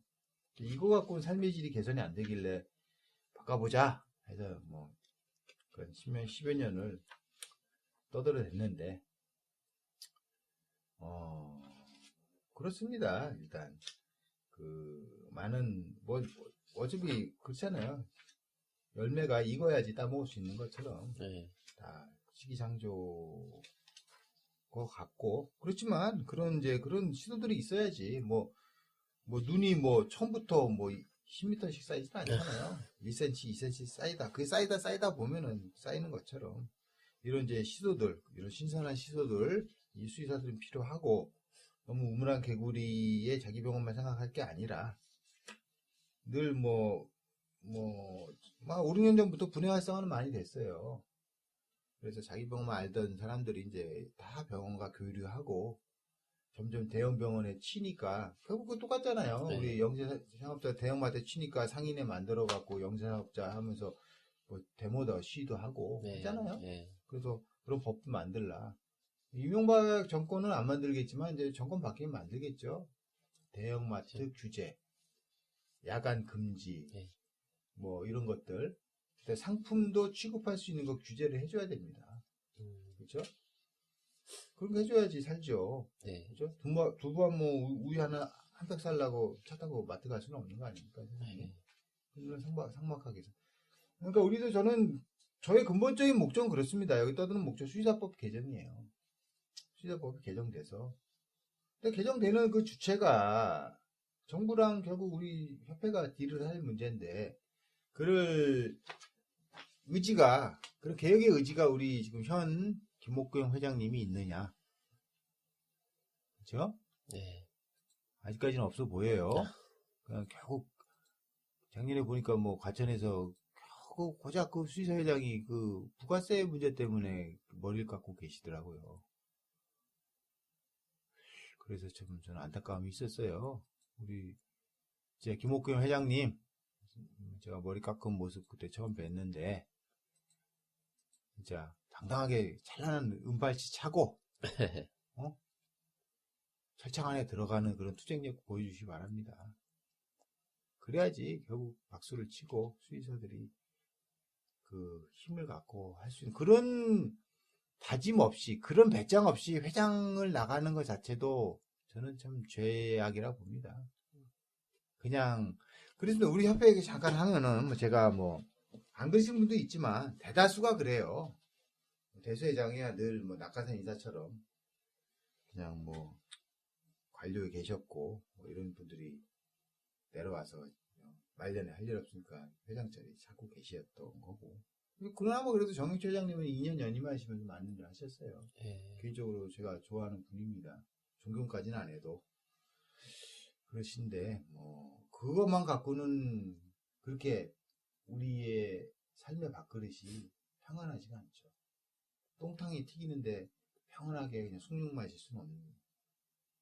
이거 갖고는 삶의 질이 개선이 안 되길래 바꿔보자 해서 뭐 10여 년을 떠들어댔는데 그렇습니다. 일단 많은 어차피 그렇잖아요. 열매가 익어야지 따먹을 수 있는 것처럼 네. 다 시기상조 것 같고, 그렇지만 그런 시도들이 있어야지. 뭐 뭐 눈이 뭐 처음부터 뭐 10m씩 쌓이진 않잖아요. 1cm, 2cm 쌓이다. 그게 쌓이다 보면은 쌓이는 것처럼 이런 이제 시소들, 이런 신선한 시소들, 이 수의사들은 필요하고 너무 우물한 개구리의 자기 병원만 생각할 게 아니라 늘 막 5, 6년 전부터 분해 활성화는 많이 됐어요. 그래서 자기 병원만 알던 사람들이 이제 다 병원과 교류하고 점점 대형 병원에 치니까 결국 그 똑같잖아요. 네. 우리 영세상업자 대형마트에 치니까 상인에 만들어 갖고 영세상업자 하면서 뭐 데모도 시위도 하고 네. 했잖아요. 네. 그래서 그런 법도 만들라. 이명박 정권은 안 만들겠지만 이제 정권 바뀌면 만들겠죠. 대형마트 그렇죠. 규제, 야간 금지, 네. 뭐 이런 것들. 근데 상품도 취급할 수 있는 거 규제를 해줘야 됩니다. 그렇죠? 그런 거 해줘야지 살죠. 네. 그죠? 두부한 뭐 우유 하나 한 팩 살라고 차 타고 마트 갈 수는 없는 거 아닙니까? 세상에. 그런 삭막하게 해서. 그러니까 우리도 저의 근본적인 목적은 그렇습니다. 여기 떠드는 목적 수의사법 개정이에요. 수의사법이 개정돼서. 근데 개정되는 그 주체가 정부랑 결국 우리 협회가 딜을 할 문제인데 그럴 의지가 그런 개혁의 의지가 우리 지금 현 김옥경 회장님이 있느냐? 그렇죠? 네. 아직까지는 없어 보여요. 그냥 결국 작년에 보니까 뭐 과천에서 결국 고작 그 수의사 회장이 그 부가세 문제 때문에 머리를 깎고 계시더라고요. 그래서 좀 저는 안타까움이 있었어요. 우리 이제 김옥경 회장님, 제가 머리 깎은 모습 그때 처음 뵀는데 진짜 당당하게 찬란한 은발치 차고 철창 안에 들어가는 그런 투쟁력 보여주시기 바랍니다. 그래야지 결국 박수를 치고 수의사들이 그 힘을 갖고 할 수 있는 그런 다짐 없이 그런 배짱 없이 회장을 나가는 것 자체도 저는 참 죄악이라 봅니다. 그냥 그래서 우리 협회에 잠깐 하면은 뭐 제가 뭐 안 그러신 분도 있지만 대다수가 그래요. 대수회장이야 늘 뭐 낙하산 인사처럼 그냥 뭐 관료에 계셨고 뭐 이런 분들이 내려와서 말년에 할 일 없으니까 회장 자리 찾고 계셨던 거고. 그러나 뭐 그래도 정영철 회장님은 2년 연임하시면서 많은 일 하셨어요. 네. 개인적으로 제가 좋아하는 분입니다. 존경까지는 안 해도 그러신데 뭐 그것만 갖고는 그렇게 우리의 삶의 밥그릇이 평안하지가 않죠. 똥탕이 튀기는데 평안하게 그냥 숭늉 마실 수는 없는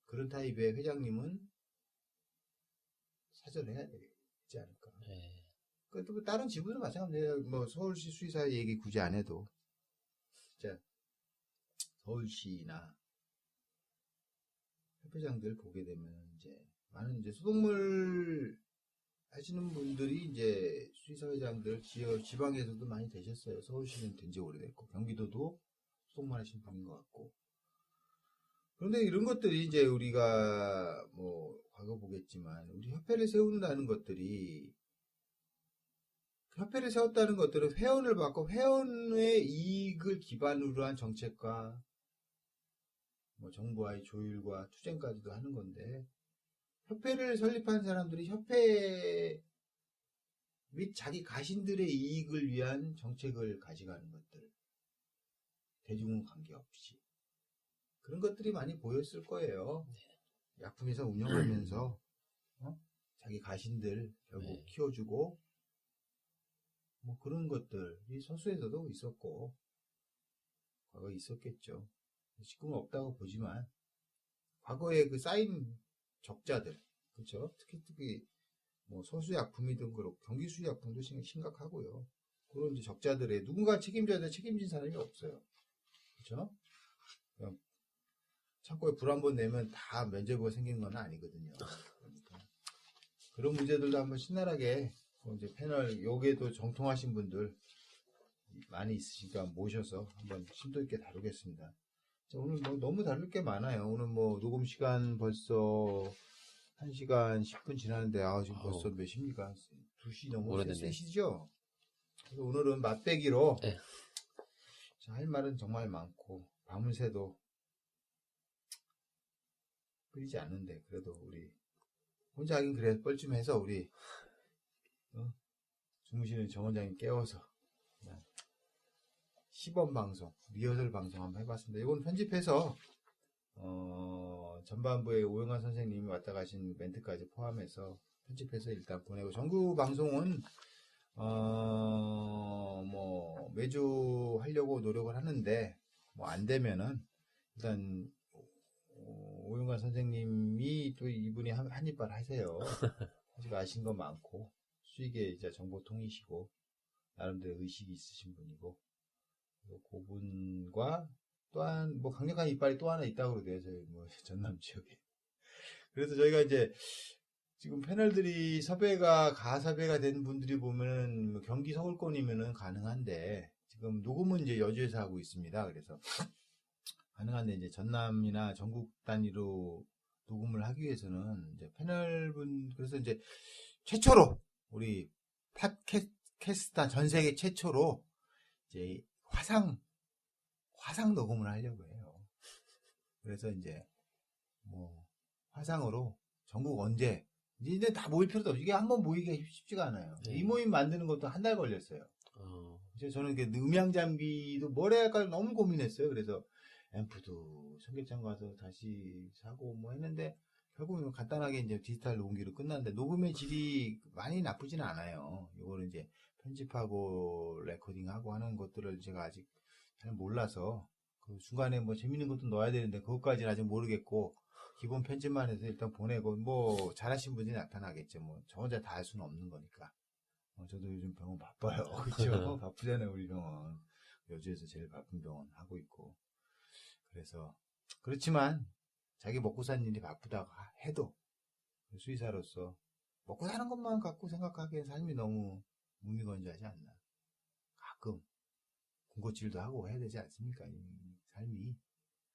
그런 타입의 회장님은 사절해야 되지 않을까. 네. 또 뭐 다른 지부도 마찬가지예요. 뭐 서울시 수의사 얘기 굳이 안 해도 진짜 서울시나 협회장들 보게 되면 이제 많은 이제 소독물 하시는 분들이 이제 수의사 회장들 지방에서도 많이 되셨어요. 서울시는 된 지 오래됐고 경기도도 소독물 하신 분인 것 같고. 그런데 이런 것들이 이제 우리가 뭐 과거 보겠지만 우리 협회를 세운다는 것들이 협회를 세웠다는 것들은 회원을 받고 회원의 이익을 기반으로 한 정책과 뭐 정부와의 조율과 투쟁까지도 하는 건데 협회를 설립한 사람들이 협회 및 자기 가신들의 이익을 위한 정책을 가져가는 것들 대중은 관계없이 그런 것들이 많이 보였을 거예요. 약품회사 운영하면서 자기 가신들 결국 키워주고 뭐 그런 것들이 서수에서도 있었고 과거에 있었겠죠. 지금은 없다고 보지만 과거에 그 쌓인 적자들 그렇죠. 특히 뭐 서수약품이든 그렇고 경기수약품도 심각하고요. 그런 이제 적자들에 누군가 책임져야 돼 책임진 사람이 없어요. 그렇죠? 그냥 창고에 불 한 번 내면 다 면제부가 생기는 건 아니거든요. 그러니까 그런 문제들도 한번 신랄하게 이제 패널 여기에도 정통하신 분들 많이 있으시니까 모셔서 한번 심도 있게 다루겠습니다. 자, 오늘 뭐 너무 다룰 게 많아요. 오늘 뭐 녹음 시간 벌써 1시간 10분 지났는데 지금 벌써 몇 시입니까? 2시 넘어 오래됐네. 3시죠? 그래서 오늘은 맛배기로 네. 자, 할 말은 정말 많고 밤을 새도 끓이지 않는데 그래도 우리 혼자 하긴 그래 뻘쭘해서 우리 주무시는 정 원장님 깨워서 그냥 시범 방송, 리허설 방송 한번 해봤습니다. 이건 편집해서 전반부에 오영환 선생님이 왔다 가신 멘트까지 포함해서 편집해서 일단 보내고 정규 방송은 뭐 매주 하려고 노력을 하는데 뭐 안 되면은 일단 오영환 선생님이 또 이분이 한입발 하세요. 아직 아신 거 많고 수익의 이제 정보통이시고 나름대로 의식이 있으신 분이고 그분과 또한 뭐 강력한 이빨이 또 하나 있다고 그러대요. 저희 뭐 전남 지역에. 그래서 저희가 이제 지금 패널들이 가섭외가 된 분들이 보면은 뭐 경기 서울권이면은 가능한데 지금 녹음은 이제 여주에서 하고 있습니다. 그래서 가능한데 이제 전남이나 전국 단위로 녹음을 하기 위해서는 이제 패널분 그래서 이제 최초로 우리 팟캐스트 전 세계 최초로 이제 화상 녹음을 하려고 해요. 그래서 이제 뭐 화상으로 전국 언제 이제 다 모일 필요도 없이 이게 한번 모이기가 쉽지가 않아요. 네. 이 모임 만드는 것도 한 달 걸렸어요. 이제 저는 음향 장비도 뭘 해야 할까 너무 고민했어요. 그래서 앰프도 청계천 가서 다시 사고 뭐 했는데 결국은 간단하게 이제 디지털로 옮기로 끝났는데 녹음의 질이 많이 나쁘지는 않아요. 이거를 이제 편집하고 레코딩하고 하는 것들을 제가 아직 잘 몰라서 그 중간에 뭐 재밌는 것도 넣어야 되는데 그것까지는 아직 모르겠고 기본 편집만 해서 일단 보내고 뭐 잘하신 분이 나타나겠죠. 뭐 저 혼자 다 할 수는 없는 거니까. 저도 요즘 병원 바빠요. 그렇죠? 바쁘잖아요, 우리 병원. 여주에서 제일 바쁜 병원 하고 있고. 그래서 그렇지만 자기 먹고 사는 일이 바쁘다고 해도 수의사로서 먹고 사는 것만 갖고 생각하기엔 삶이 너무 무미건조하지 않나. 가끔 군것질도 하고 해야 되지 않습니까? 이 삶이.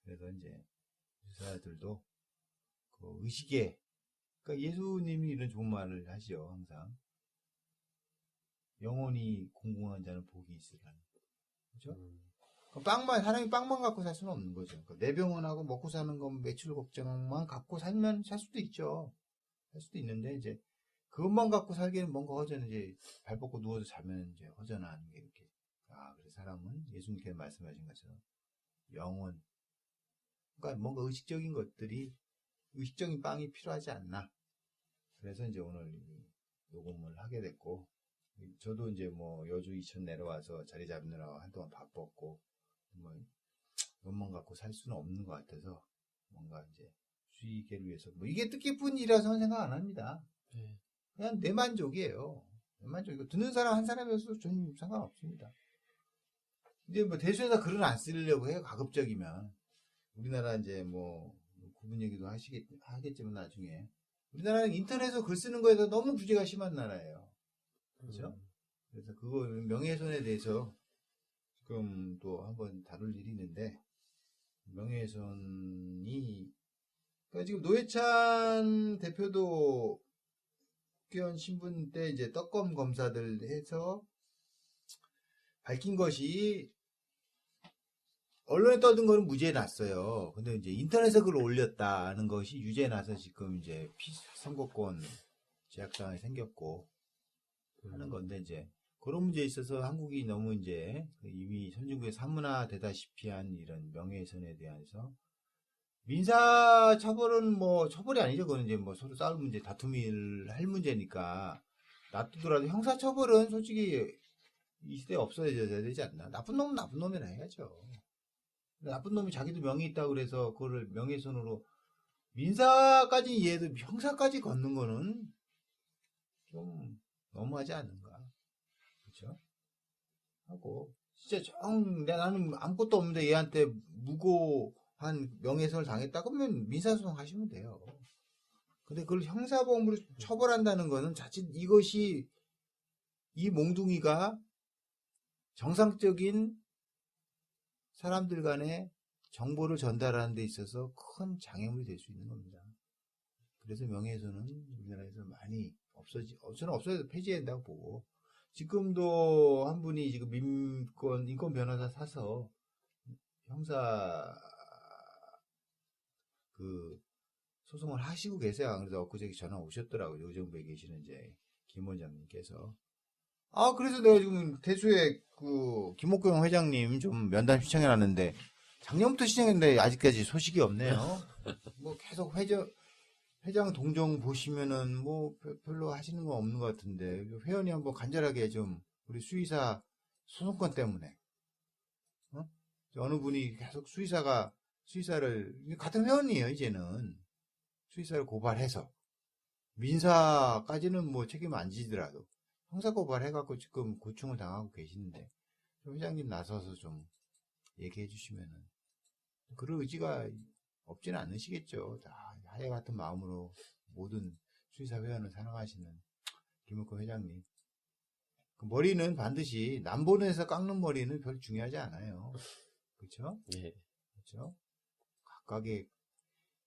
그래서 이제 의사들도 그 의식에 그러니까 예수님이 이런 좋은 말을 하시죠. 항상 영원히 공공한 자는 복이 있으라는. 그죠? 사람이 빵만 갖고 살 수는 없는 거죠. 내 병원하고 먹고 사는 건 매출 걱정만 갖고 살면 살 수도 있죠. 살 수도 있는데, 이제, 그것만 갖고 살기에는 뭔가 허전, 이제, 발 뻗고 누워서 자면 이제 허전한 게 이렇게. 그래서 사람은 예수님께서 말씀하신 것처럼, 영혼. 그러니까 뭔가 의식적인 것들이, 의식적인 빵이 필요하지 않나. 그래서 이제 오늘 녹음을 하게 됐고, 저도 이제 뭐 여주 이천 내려와서 자리 잡느라고 한동안 바빴고 뭐 이것만 갖고 살 수는 없는 것 같아서 뭔가 이제 수익을 위해서 뭐 이게 뜻깊은 일이라서는 생각 안 합니다. 그냥 내 만족이에요. 내 만족이고 듣는 사람 한 사람이어서 전 상관없습니다. 이제 뭐 대수에다 글을 안 쓰려고 해요. 가급적이면 우리나라 이제 뭐 구분 얘기도 하겠지만 나중에 우리나라는 인터넷에서 글 쓰는 거에서 너무 규제가 심한 나라예요. 그렇죠? 그래서 그거 명예훼손에 대해서 지금 또 한번 다룰 일이 있는데 명예훼손이 그러니까 지금 노회찬 대표도 국회의원 신분 때 이제 떡검 검사들 해서 밝힌 것이 언론에 떠든 거는 무죄에 났어요. 근데 이제 인터넷에 글을 올렸다는 것이 유죄에 나서 지금 이제 선거권 제약상이 생겼고 하는 건데 이제 그런 문제에 있어서 한국이 너무 이제 이미 선진국에 사문화되다시피 한 이런 명예훼손에 대해서 민사 처벌은 뭐 처벌이 아니죠. 그건 이제 뭐 서로 싸울 문제, 다툼을 할 문제니까 놔두더라도 형사 처벌은 솔직히 이 시대에 없어져야 되지 않나. 나쁜 놈은 나쁜 놈이라 해야죠. 나쁜 놈이 자기도 명예 있다고 그래서 그거를 명예훼손으로 민사까지 이해해도 형사까지 걷는 거는 좀 너무하지 않는가. 그렇죠? 하고 진짜 나는 아무것도 없는데 얘한테 무고한 명예훼손을 당했다 그러면 민사소송 하시면 돼요. 근데 그걸 형사범으로 처벌한다는 거는 자칫 이것이 이 몽둥이가 정상적인 사람들 간에 정보를 전달하는 데 있어서 큰 장애물이 될 수 있는 겁니다. 그래서 명예훼손은 우리나라에서 많이 저는 없어져서 폐지해야 된다고 보고, 지금도 한 분이 지금 인권 변호사 사서 형사 소송을 하시고 계세요. 그래서 엊그제 전화 오셨더라고요. 요정부에 계시는 이제 김 원장님께서. 그래서 내가 지금 대수의 김옥경 회장님 좀 면담 신청해놨는데 작년부터 신청했는데 아직까지 소식이 없네요. 뭐 계속 회장 동정 보시면은 뭐 별로 하시는 거 없는 것 같은데 회원이 한번 간절하게 좀 우리 수의사 소송권 때문에 어느 분이 계속 수의사를 같은 회원이에요. 이제는 수의사를 고발해서 민사까지는 뭐 책임 안 지더라도 형사 고발해갖고 지금 고충을 당하고 계시는데 회장님 나서서 좀 얘기해 주시면은 그럴 의지가 없지는 않으시겠죠. 하야 같은 마음으로 모든 수의사 회원을 사랑하시는 김옥근 회장님. 그 머리는 반드시 남본에서 깎는 머리는 별 중요하지 않아요. 그렇죠? 예. 그렇죠? 각각의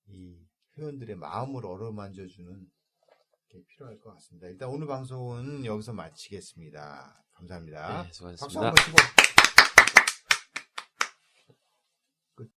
이 회원들의 마음을 어루만져주는 게 필요할 것 같습니다. 일단 오늘 방송은 여기서 마치겠습니다. 감사합니다. 네, 박수 수고하셨습니다. 한번 치고.